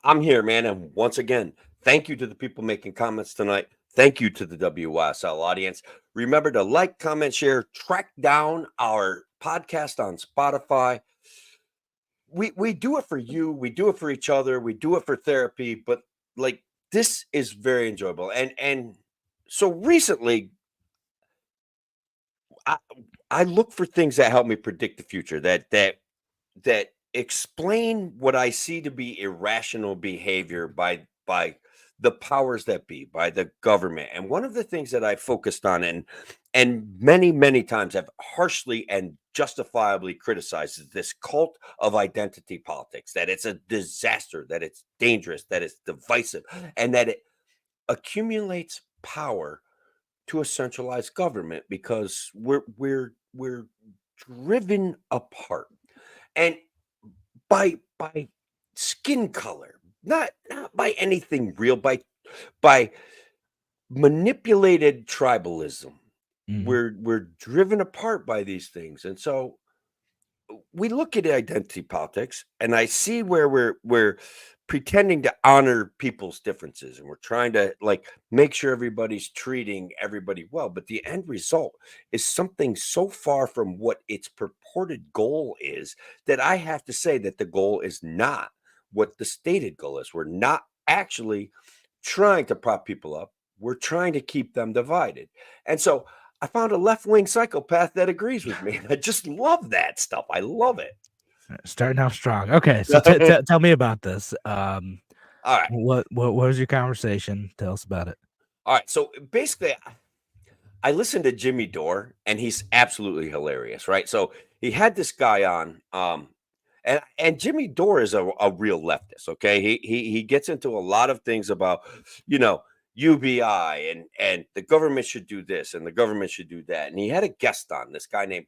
I'm here, man, and once again, thank you to the people making comments tonight. Thank you to the WYSL audience. Remember to like, comment, share, track down our podcast on Spotify. We do it for you. We do it for each other. We do it for therapy. But like, this is very enjoyable. And so recently, I look for things that help me predict the future, that explain what I see to be irrational behavior by the powers that be, by the government. And one of the things that I focused on and many times have harshly and justifiably criticized is this cult of identity politics, that it's a disaster, that it's dangerous, that it's divisive, and that it accumulates power to a centralized government, because we're driven apart, and by skin color, not by anything real, by manipulated tribalism. We're driven apart by these things. And so we look at identity politics, and I see where we're pretending to honor people's differences, and we're trying to like make sure everybody's treating everybody well, but the end result is something so far from what its purported goal is that I have to say that the goal is not what the stated goal is. We're not actually trying to prop people up. we're trying to keep them divided. And so I found a left-wing psychopath that agrees with me. I just love that stuff. I love it. Starting out strong. Okay, so tell me about this. All right. What was your conversation? Tell us about it. All right. So basically, I listened to Jimmy Dore, and he's absolutely hilarious, right? So he had this guy on, and Jimmy Dore is a real leftist. Okay, he gets into a lot of things about, UBI and the government should do this and the government should do that. And he had a guest on, this guy named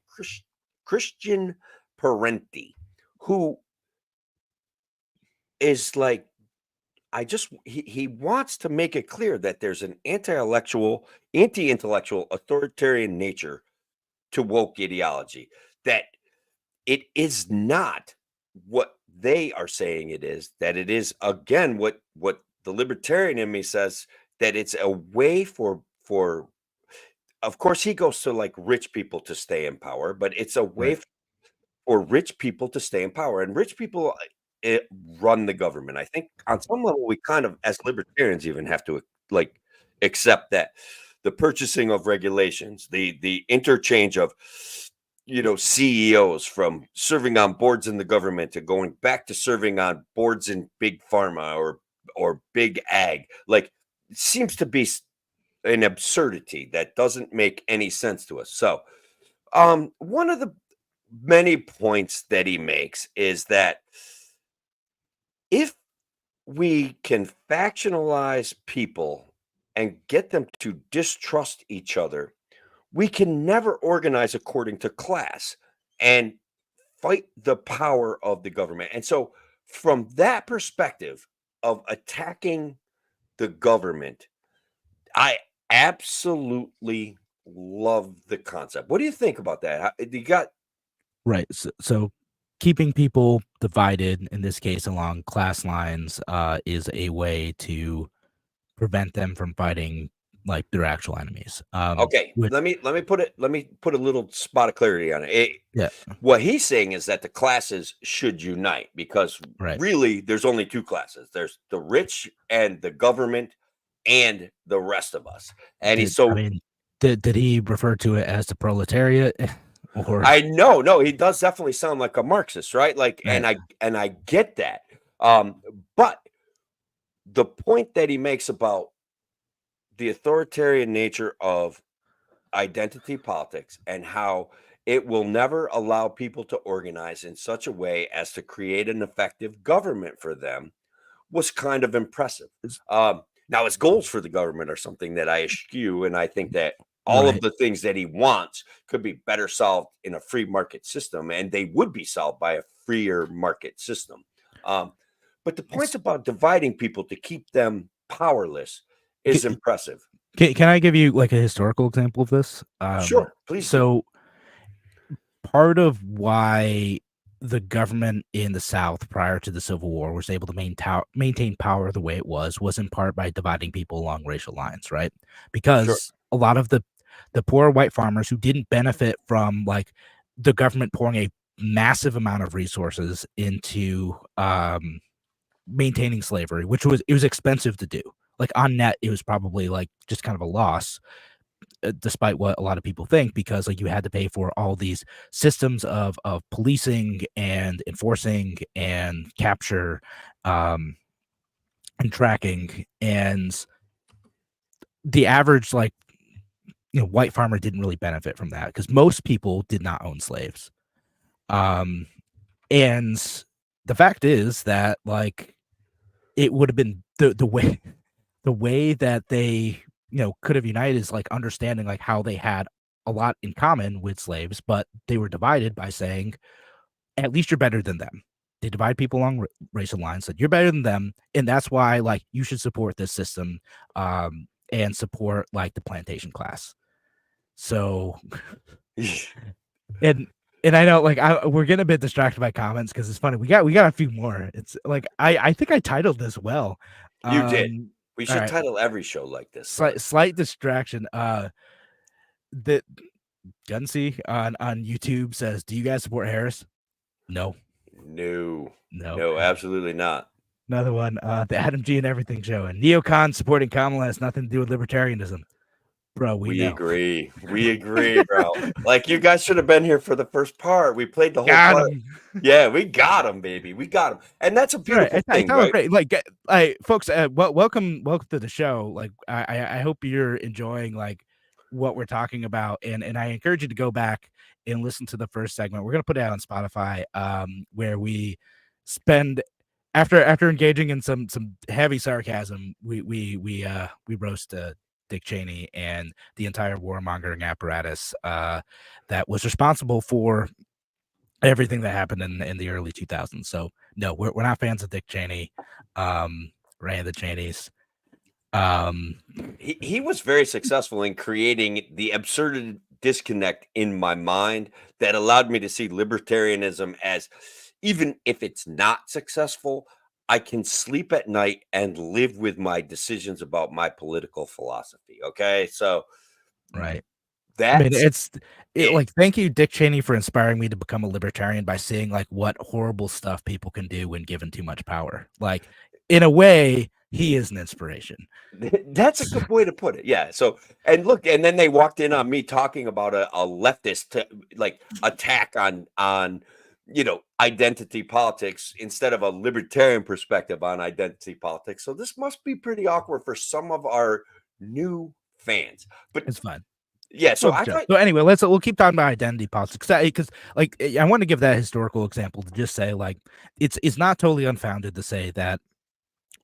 Christian Parenti, who is like, he wants to make it clear that there's an anti-intellectual authoritarian nature to woke ideology, that it is not what they are saying it is, that it is, again, what the libertarian in me says, that it's a way for of course he goes to like rich people to stay in power, but it's a way for rich people to stay in power, and rich people run the government. I think on some level we kind of, as libertarians, even have to like accept that the purchasing of regulations, the interchange of CEOs from serving on boards in the government to going back to serving on boards in big pharma or big ag, like, it seems to be an absurdity that doesn't make any sense to us. So one of the many points that he makes is that if we can factionalize people and get them to distrust each other, we can never organize according to class and fight the power of the government. And so from that perspective of attacking the government, I absolutely love the concept. What do you think about that? You got right. So keeping people divided, in this case along class lines, is a way to prevent them from fighting like their actual enemies. Okay, let me put a little spot of clarity on it. Yeah. What he's saying is that the classes should unite, because really there's only two classes. There's the rich and the government and the rest of us. And did he refer to it as the proletariat? Or I know, no, he does definitely sound like a Marxist, right? Like, and I get that. But the point that he makes about the authoritarian nature of identity politics and how it will never allow people to organize in such a way as to create an effective government for them was kind of impressive. Now, his goals for the government are something that I eschew, and I think that all of the things that he wants could be better solved in a free market system, and they would be solved by a freer market system. But the points about dividing people to keep them powerless is impressive. Can I give you like a historical example of this? Sure, please. So part of why the government in the South prior to the Civil War was able to maintain power the way it was in part by dividing people along racial lines, right? Because a lot of the poor white farmers who didn't benefit from like the government pouring a massive amount of resources into maintaining slavery, which was expensive to do. Like on net, it was probably like just kind of a loss, despite what a lot of people think, because like you had to pay for all these systems of policing and enforcing and capture and tracking, and the average white farmer didn't really benefit from that because most people did not own slaves. And the fact is that like it would have been the way that they could have united is like understanding like how they had a lot in common with slaves, but they were divided by saying, at least you're better than them. They divide people along racial lines, said you're better than them, and that's why like you should support this system and support like the plantation class. So and I know like we're getting a bit distracted by comments because it's funny. We got a few more. It's like I think I titled this well. You did. We should title every show like this. Slight distraction. That Gunsy on YouTube says, "Do you guys support Harris?" No, absolutely not. Another one, the Adam G and Everything show. And neocon supporting Kamala has nothing to do with libertarianism. Bro, we know. agree. We agree, bro. Like, you guys should have been here for the first part. We played the whole Got part. him. Yeah, we got him, baby. We got him. And that's a beautiful thing, right? Great. Like, folks, welcome to the show. Like, I hope you're enjoying like what we're talking about, and I encourage you to go back and listen to the first segment. We're gonna put it out on Spotify, where we spend after engaging in some heavy sarcasm, we roast Dick Cheney and the entire warmongering apparatus that was responsible for everything that happened in the early 2000s. So no, we're not fans of Dick Cheney, Ray and the Cheneys. He was very successful in creating the absurd disconnect in my mind that allowed me to see libertarianism as, even if it's not successful, I can sleep at night and live with my decisions about my political philosophy. Okay, so right. that's, I mean, like, thank you, Dick Cheney, for inspiring me to become a libertarian by seeing like what horrible stuff people can do when given too much power. Like, in a way, he is an inspiration. That's a good way to put it. Yeah. So, and look, and then they walked in on me talking about a leftist like attack on identity politics instead of a libertarian perspective on identity politics. So this must be pretty awkward for some of our new fans, but it's fine. Yeah. So so anyway, we'll keep talking about identity politics because like I want to give that historical example to just say like it's not totally unfounded to say that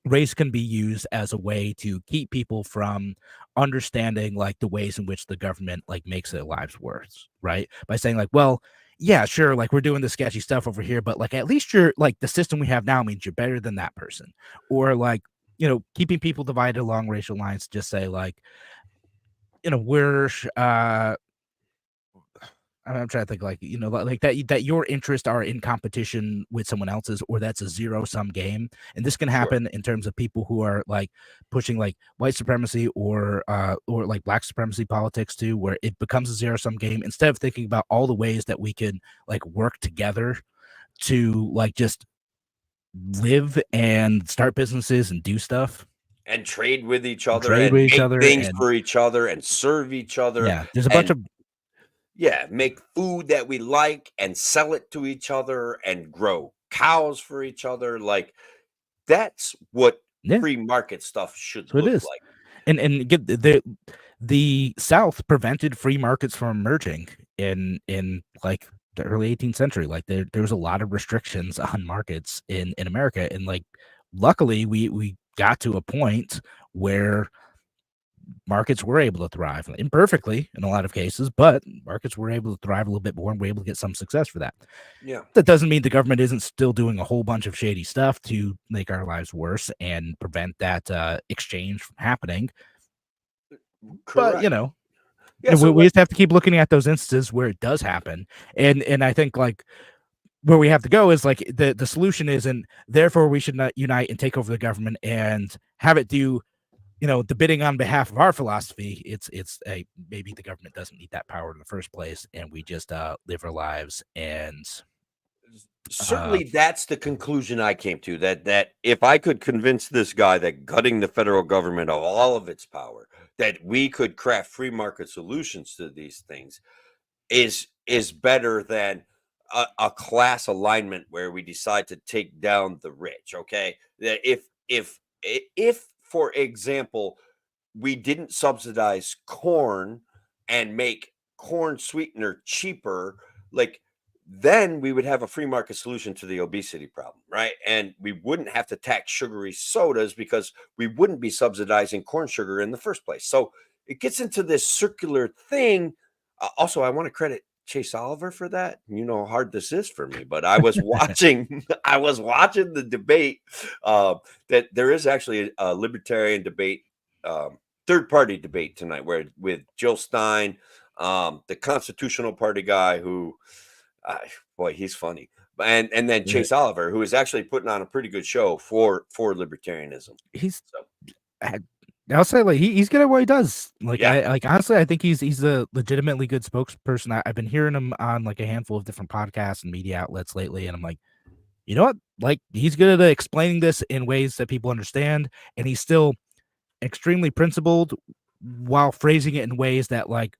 race can be used as a way to keep people from understanding like the ways in which the government like makes their lives worse, right? By saying like, well, yeah, sure, like we're doing the sketchy stuff over here, but like at least you're like the system we have now means you're better than that person. Or like, keeping people divided along racial lines, just say like, we're I'm trying to think like, like that your interests are in competition with someone else's, or that's a zero-sum game. And this can happen in terms of people who are like pushing like white supremacy or like black supremacy politics too, where it becomes a zero-sum game instead of thinking about all the ways that we can like work together to like just live and start businesses and do stuff. And trade with each other and make things for each other and serve each other. Yeah, there's a bunch of make food that we like and sell it to each other and grow cows for each other. Like that's what free market stuff should look like. And get the South prevented free markets from emerging in like the early 18th century. Like there was a lot of restrictions on markets in America, and like luckily we got to a point where markets were able to thrive, imperfectly in a lot of cases, but markets were able to thrive a little bit more, and we're able to get some success for that. Yeah, that doesn't mean the government isn't still doing a whole bunch of shady stuff to make our lives worse and prevent that exchange from happening. Correct. But we just have to keep looking at those instances where it does happen, and I think like where we have to go is like the solution isn't therefore we should not unite and take over the government and have it do the bidding on behalf of our philosophy. It's maybe the government doesn't need that power in the first place, and we just live our lives. And certainly that's the conclusion I came to, that if I could convince this guy that gutting the federal government of all of its power, that we could craft free market solutions to these things is better than a class alignment where we decide to take down the rich. Okay, that if for example, we didn't subsidize corn and make corn sweetener cheaper, like then we would have a free market solution to the obesity problem, right? And we wouldn't have to tax sugary sodas because we wouldn't be subsidizing corn sugar in the first place. So it gets into this circular thing. Also, I want to credit Chase Oliver for that. You know how hard this is for me, but I was watching the debate. That there is actually a libertarian debate, third party debate tonight, with Jill Stein, the Constitutional Party guy who, boy, he's funny, and then Chase Oliver, who is actually putting on a pretty good show for libertarianism. I'll say like he's good at what he does. Like honestly, I think he's a legitimately good spokesperson. I've been hearing him on like a handful of different podcasts and media outlets lately, and I'm like, you know what? Like, he's good at explaining this in ways that people understand, and he's still extremely principled while phrasing it in ways that like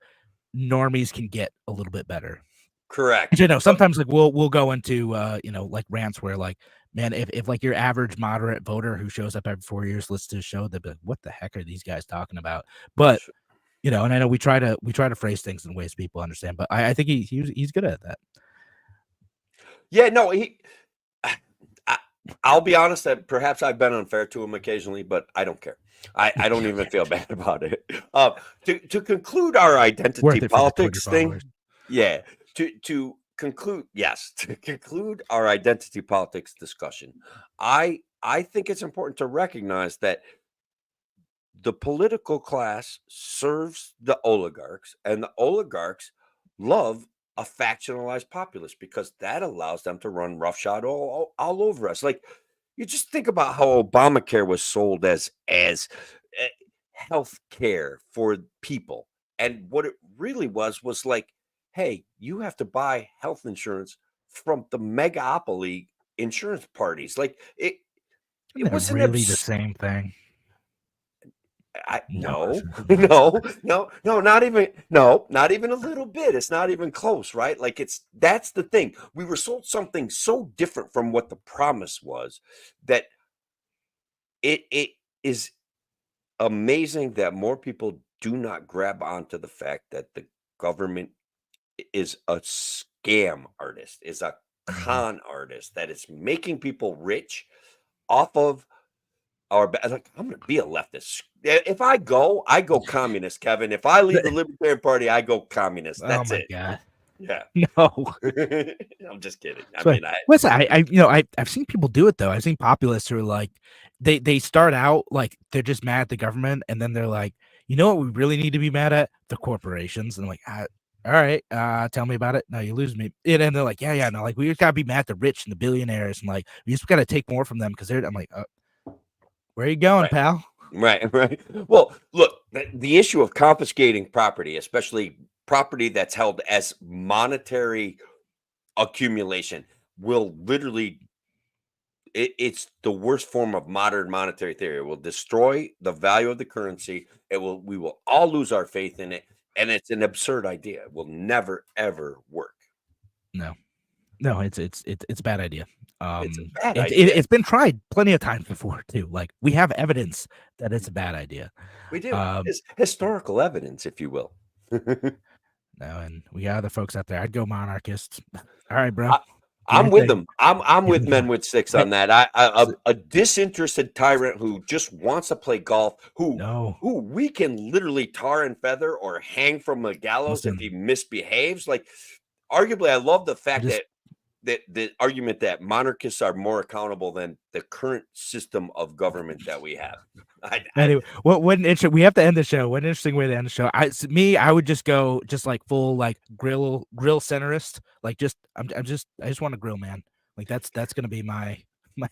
normies can get a little bit better. Correct. You know, sometimes like we'll go into like rants where like, man, if like your average moderate voter who shows up every 4 years listens to the show, they'll be like, what the heck are these guys talking about? But you know, and I know we try to phrase things in ways people understand, but I think he's good at that. Yeah, no, I'll be honest that perhaps I've been unfair to him occasionally, but I don't care. I don't even feel bad about it. To conclude our identity politics thing, yeah. To conclude our identity politics discussion, I think it's important to recognize that the political class serves the oligarchs, and the oligarchs love a factionalized populace because that allows them to run roughshod all over us. Like, you just think about how Obamacare was sold as health care for people, and what it really was like, hey, you have to buy health insurance from the megapoly insurance parties. Like, it wasn't really the same thing. No, not even a little bit. It's not even close, right? Like, that's the thing. We were sold something so different from what the promise was that it is amazing that more people do not grab onto the fact that the government is a scam artist, is a con artist that is making people rich off of like, I'm going to be a leftist. If I go communist, Kevin. If I leave the Libertarian Party, I go communist. That's it. God. Yeah. No. I'm just kidding. Listen, I've seen people do it though. I've seen populists who are like, they start out like they're just mad at the government, and then they're like, you know what we really need to be mad at? The corporations. And I'm like, all right, tell me about it. No, you lose me. And they're like, yeah, no, like we just gotta be mad at the rich and the billionaires, and like we just gotta take more from them because I'm like, where are you going, pal? Right. Well, look, the issue of confiscating property, especially property that's held as monetary accumulation, will literally, it's the worst form of modern monetary theory. It will destroy the value of the currency. We will all lose our faith in it. And it's an absurd idea. It will never, ever work. No, it's a bad idea. It's a bad idea. It's been tried plenty of times before too. Like, we have evidence that it's a bad idea. We do. It's historical evidence, if you will. No, and we got other folks out there. I'd go monarchist. All right, bro. I'm with them. I'm with Men with Sticks on that. A disinterested tyrant who just wants to play golf, who we can literally tar and feather or hang from a gallows if he misbehaves. Like, arguably, I love the fact that the argument that monarchists are more accountable than the current system of government that we have. Anyway, we have to end the show. What an interesting way to end the show. I would just go like full like grill centerist. Like, I just want a grill, man. Like, that's gonna be my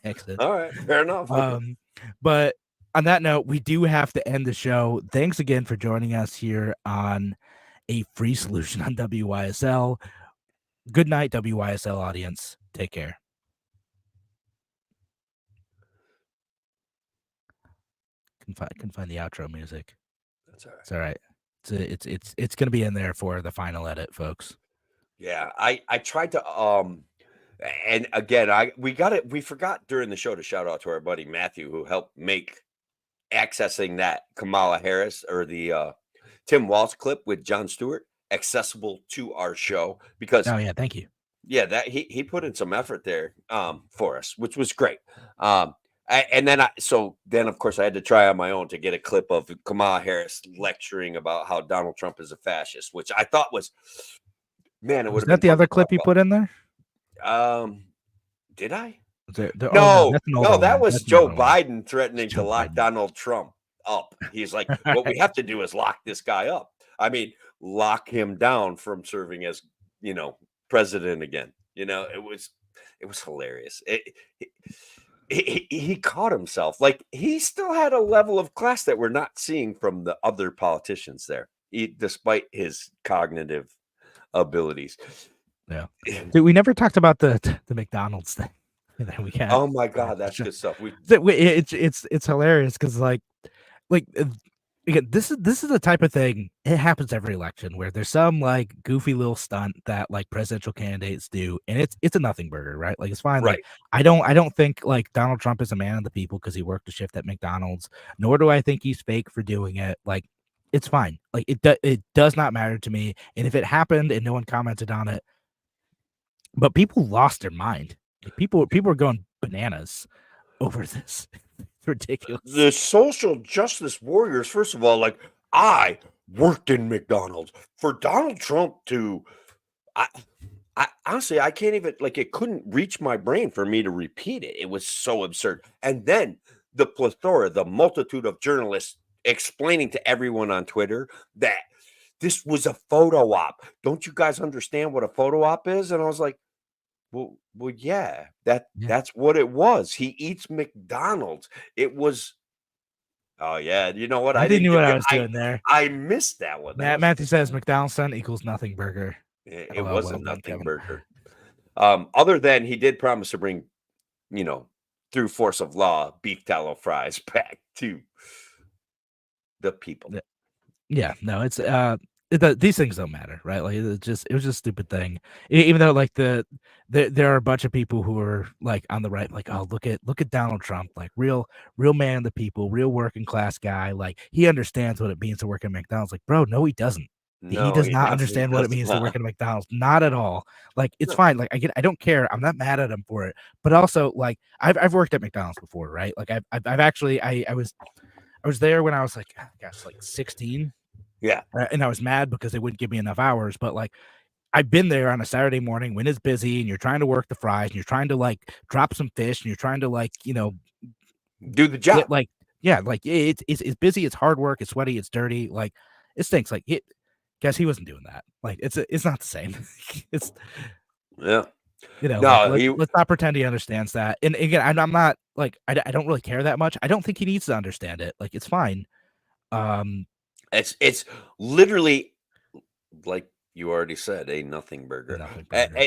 exit. All right, fair enough. But on that note, we do have to end the show. Thanks again for joining us here on A Free Solution on WYSL. Good night, WYSL audience. Take care. Can find the outro music. That's all right. It's all right. It's gonna be in there for the final edit, folks. Yeah, I tried to and again we forgot during the show to shout out to our buddy Matthew, who helped make accessing that Kamala Harris or the Tim Walz clip with Jon Stewart accessible to our show, because thank you. Yeah, that he put in some effort there for us, which was great. And then of course I had to try on my own to get a clip of Kamala Harris lecturing about how Donald Trump is a fascist, which I thought was, man, it would have been. Is that the other clip you put in there? Did I? No, that was Joe Biden threatening to lock Donald Trump up. He's like, what we have to do is lock this guy up. I mean, lock him down from serving as, president again. It was hilarious. He caught himself. Like, he still had a level of class that we're not seeing from the other politicians there, despite his cognitive abilities. Yeah. Dude, we never talked about the McDonald's thing. There we go. Oh my God, that's good stuff. It's hilarious because again, this is the type of thing. It happens every election where there's some like goofy little stunt that like presidential candidates do, and it's a nothing burger, right? Like it's fine. Right. Like I don't think like Donald Trump is a man of the people because he worked a shift at McDonald's. Nor do I think he's fake for doing it. Like it's fine. Like it does not matter to me. And if it happened and no one commented on it, but people lost their mind. Like, people are going bananas over this. It's ridiculous. The social justice warriors, first of all, like I worked in McDonald's. For Donald Trump to, I honestly, I can't even, like, it couldn't reach my brain for me to repeat it. It was so absurd. And then the plethora, the multitude of journalists explaining to everyone on Twitter that this was a photo op. Don't you guys understand what a photo op is? And I was like, well, yeah, that's what it was. He eats McDonald's. It was, oh yeah, you know what? I didn't know what I was doing there. I missed that one. Matthew says McDonald's stunt equals nothing burger. It was a nothing burger. Other than he did promise to bring, through force of law, beef tallow fries back to the people. Yeah, no, it's these things don't matter, right? Like it was just a stupid thing. Even though like there are a bunch of people who are like on the right, like, oh, look at Donald Trump, like real man of the people, real working class guy. Like he understands what it means to work at McDonald's. Like, bro, no, he doesn't. No, he does not understand what it means to work at McDonald's. Not at all. Like it's fine. Like I don't care. I'm not mad at him for it. But also, like I've worked at McDonald's before, right? Like I've actually I was there when I was like, gosh, like 16. Yeah. And I was mad because they wouldn't give me enough hours. But like, I've been there on a Saturday morning when it's busy and you're trying to work the fries and you're trying to like drop some fish and you're trying to like, do the job. Like, yeah, like it's busy. It's hard work. It's sweaty. It's dirty. Like it stinks. Like guess he wasn't doing that. Like it's not the same. It's, yeah. No, like, let's not pretend he understands that. And again, I'm not like, I don't really care that much. I don't think he needs to understand it. Like it's fine. It's literally, like you already said, a nothing burger.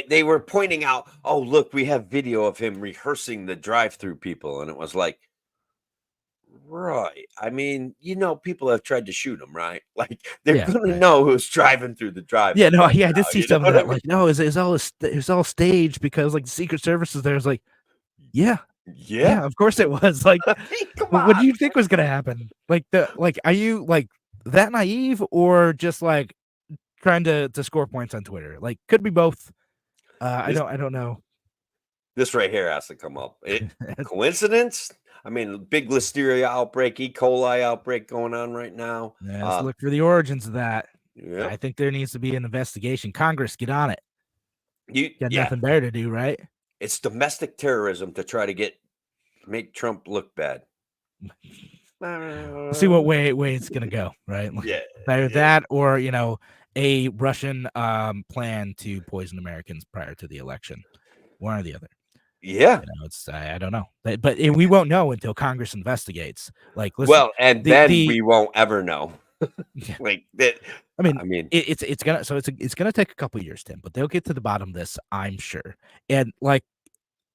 They were pointing out, oh, look, we have video of him rehearsing the drive-through people. And it was like, right. I mean, people have tried to shoot him, right? Like they're going to know who's driving through the drive. Yeah, no, I did see some of that. Like, no, it's all staged because like the Secret Service is there. It's like, yeah, of course it was. Like, what do you think was going to happen? Like are you like that naive or just like trying to score points on Twitter? Like could be both. I don't know. This right here has to come up. Coincidence? I mean, big listeria outbreak, E. coli outbreak going on right now. Yeah, let's look for the origins of that. Yeah. I think there needs to be an investigation. Congress, get on it. You got nothing better to do, right? It's domestic terrorism to try to make Trump look bad. We'll see what way it's gonna go, right? Yeah, either that or a Russian plan to poison Americans prior to the election, one or the other. Yeah, it's I don't know, but we won't know until Congress investigates. Like, listen, well, and then we won't ever know. Like that. I mean, it's gonna take a couple years, Tim, but they'll get to the bottom of this, I'm sure. And like,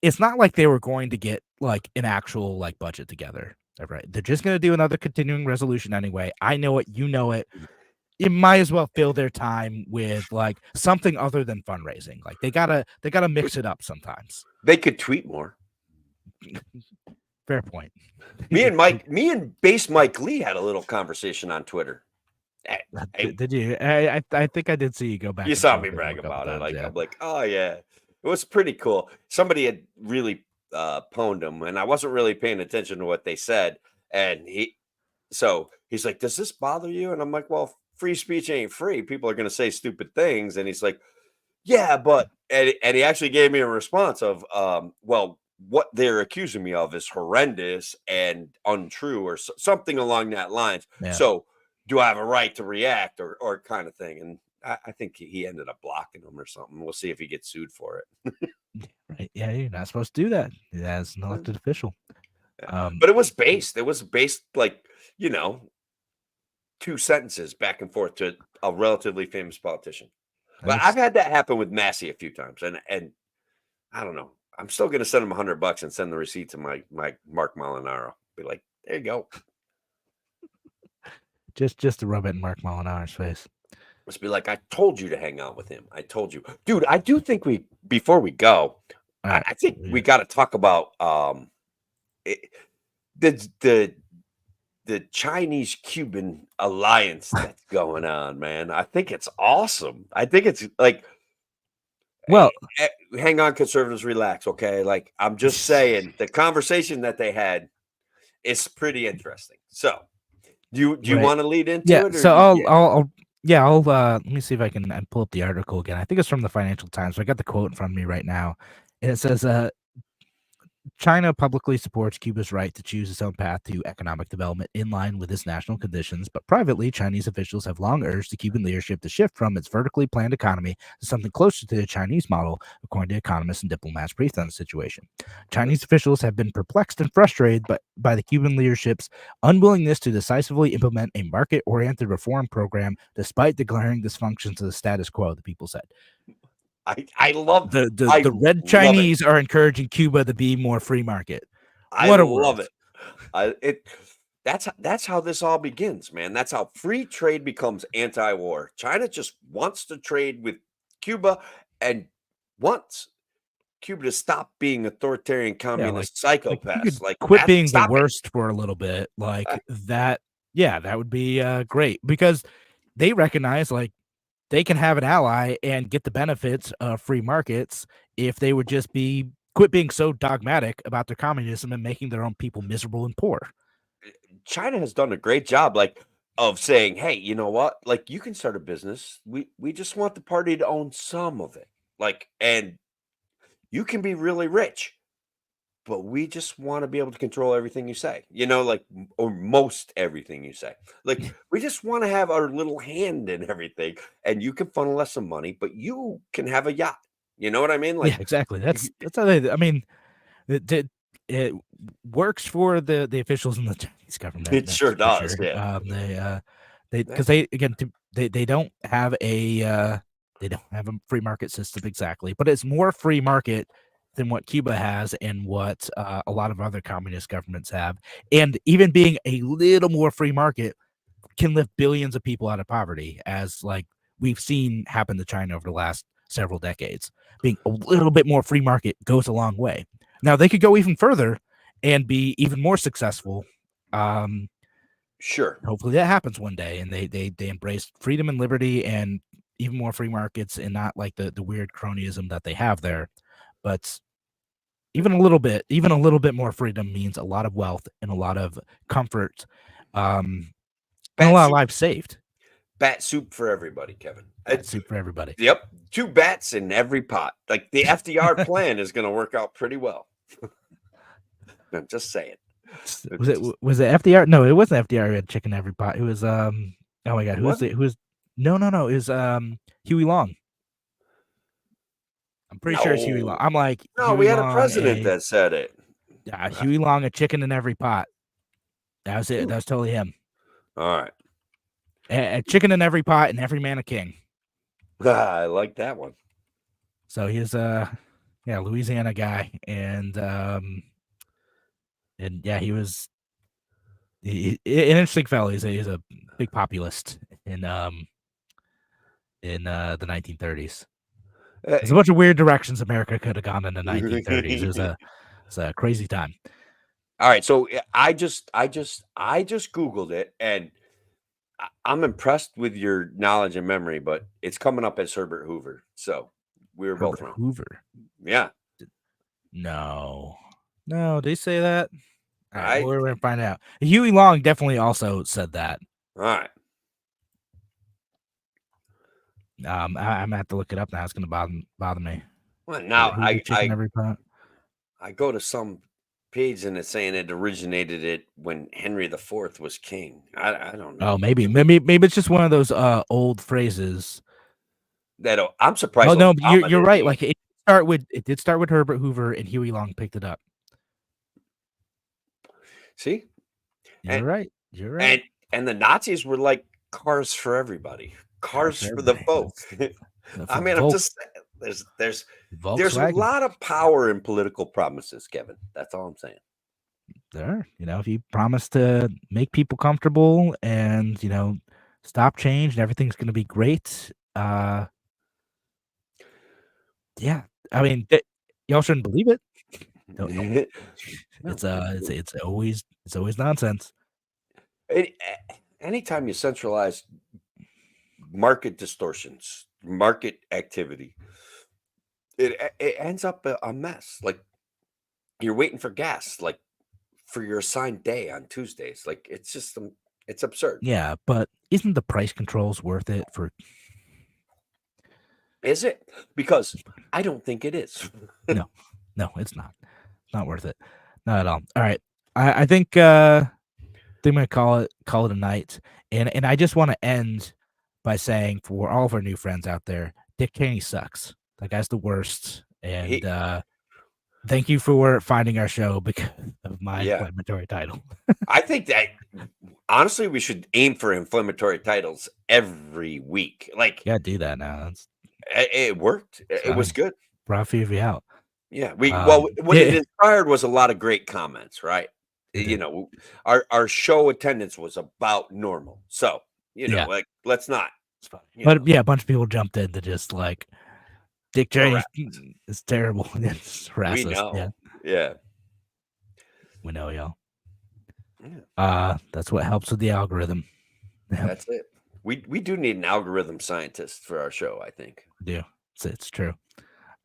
it's not like they were going to get like an actual like budget together. Right? They're just gonna do another continuing resolution anyway. I know it. You know it. You might as well fill their time with like something other than fundraising. Like they gotta mix it up sometimes. They could tweet more. Fair point. Me and base Mike Lee had a little conversation on Twitter. Did you? I think I did see you go back. You saw me brag about it. Like I'm like, oh yeah, it was pretty cool. Somebody had really pwned him, and I wasn't really paying attention to what they said. And he's like, does this bother you? And I'm like, well, free speech ain't free. People are going to say stupid things. And he's like, yeah, but, and he actually gave me a response of, well, what they're accusing me of is horrendous and untrue or something along that lines. Yeah. So do I have a right to react or kind of thing? And I think he ended up blocking him or something. We'll see if he gets sued for it. Right. Yeah, you're not supposed to do that as an elected official. But it was based like, 2 sentences back and forth to a relatively famous politician. But I've had that happen with Massey a few times. And I don't know. I'm still going to send him $100 and send the receipt to my Mark Molinaro. Be like, there you go. Just to rub it in Mark Molinaro's face. Must be like, I told you to hang out with him. I told you, dude. I do think before we go, right. I think we got to talk about the Chinese-Cuban alliance that's going on, man. I think it's awesome. I think it's like, well, hang on, conservatives, relax, okay? Like, I'm just saying, the conversation that they had is pretty interesting. So, do you want to lead into it? Or so I'll let me see if I can pull up the article again. I think it's from the Financial Times. So I got the quote in front of me right now, and it says, China publicly supports Cuba's right to choose its own path to economic development in line with its national conditions, but privately, Chinese officials have long urged the Cuban leadership to shift from its vertically planned economy to something closer to the Chinese model, according to economists and diplomats briefed on the situation. Chinese officials have been perplexed and frustrated by the Cuban leadership's unwillingness to decisively implement a market-oriented reform program despite the glaring dysfunctions of the status quo, the people said. I love the red Chinese are encouraging Cuba to be more free market. I love it. That's how this all begins, man. That's how free trade becomes anti-war. China just wants to trade with Cuba and wants Cuba to stop being authoritarian communist psychopaths. Like quit being the worst for a little bit. Like that. Yeah, that would be great, because they recognize like they can have an ally and get the benefits of free markets if they would just quit being so dogmatic about their communism and making their own people miserable and poor. China has done a great job, like, of saying, hey, you know what? Like, you can start a business. We just want the party to own some of it. Like, and you can be really rich, but we just want to be able to control everything you say, like, or most everything you say. Like, we just want to have our little hand in everything, and you can funnel us some money, but you can have a yacht. You know what I mean? Like, yeah, exactly. That's how I mean, it works for the officials in the Chinese government. It sure does. Sure. Yeah. Because they don't have a free market system exactly, but it's more free market than what Cuba has and what a lot of other communist governments have. And even being a little more free market can lift billions of people out of poverty, as like we've seen happen to China over the last several decades. Being a little bit more free market goes a long way. Now they could go even further and be even more successful. Sure. Hopefully that happens one day, and they embrace freedom and liberty and even more free markets, and not like the weird cronyism that they have there. But even a little bit more freedom means a lot of wealth and a lot of comfort, and a lot of lives saved. Bat soup for everybody, Kevin. Bat soup for everybody. Yep. 2 bats in every pot. Like, the FDR plan is going to work out pretty well. I'm just saying. Was it FDR? No, it wasn't FDR who had chicken in every pot. It was oh my god, no, it was Huey Long. I'm pretty sure it's Huey Long. I'm like, no, we had a president that said it. Yeah, Huey Long, a chicken in every pot. That was it. That was totally him. All right. A chicken in every pot and every man a king. I like that one. So he's Louisiana guy, and yeah, he was an interesting fellow. He's a big populist in the 1930s. There's a bunch of weird directions America could have gone in the 1930s. It's a crazy time. All right, so I just Googled it, and I'm impressed with your knowledge and memory, but it's coming up as Herbert Hoover. So we were both wrong. Hoover. Yeah. No, they say that. All right, we're gonna find out. Huey Long definitely also said that. All right. I'm gonna have to look it up now. It's gonna bother me. Well, now I go to some page and it's saying it originated it when Henry IV was king. I don't know. Oh, maybe it's just one of those old phrases. That I'm surprised. Oh no, you're right. Like it did start with Herbert Hoover, and Huey Long picked it up. See, you're right. You're right. And the Nazis were like cars for everybody, cars for the folk. I mean, I'm just saying, There's a Volkswagen. lot of power in political promises, Kevin. That's all I'm saying. There, if you promise to make people comfortable and stop change and everything's going to be great. Yeah, I mean, y'all shouldn't believe it. Don't. It's always nonsense. Anytime you centralize market distortions, market activity, it ends up a mess. Like you're waiting for gas, like for your assigned day on Tuesdays. Like it's just it's absurd. Yeah, but isn't the price controls worth it for? Is it? Because I don't think it is. No, it's not. It's not worth it. Not at all. All right. I think I'm gonna call it a night. And I just want to end by saying for all of our new friends out there, Dick Cheney sucks. That guy's the worst. And thank you for finding our show because of my inflammatory title. I think that honestly we should aim for inflammatory titles every week. Like do that now. It worked. It was good. Brought a few of you out. Yeah. What it inspired was a lot of great comments, right? Our show attendance was about normal. So, like let's not. But a bunch of people jumped in to just like Dick Cheney is terrible. It's harass we us. know. Yeah. We know, y'all. Yeah. That's what helps with the algorithm. That's it. We do need an algorithm scientist for our show, I think. We do. It's true.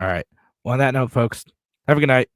All right. Well, on that note, folks, have a good night.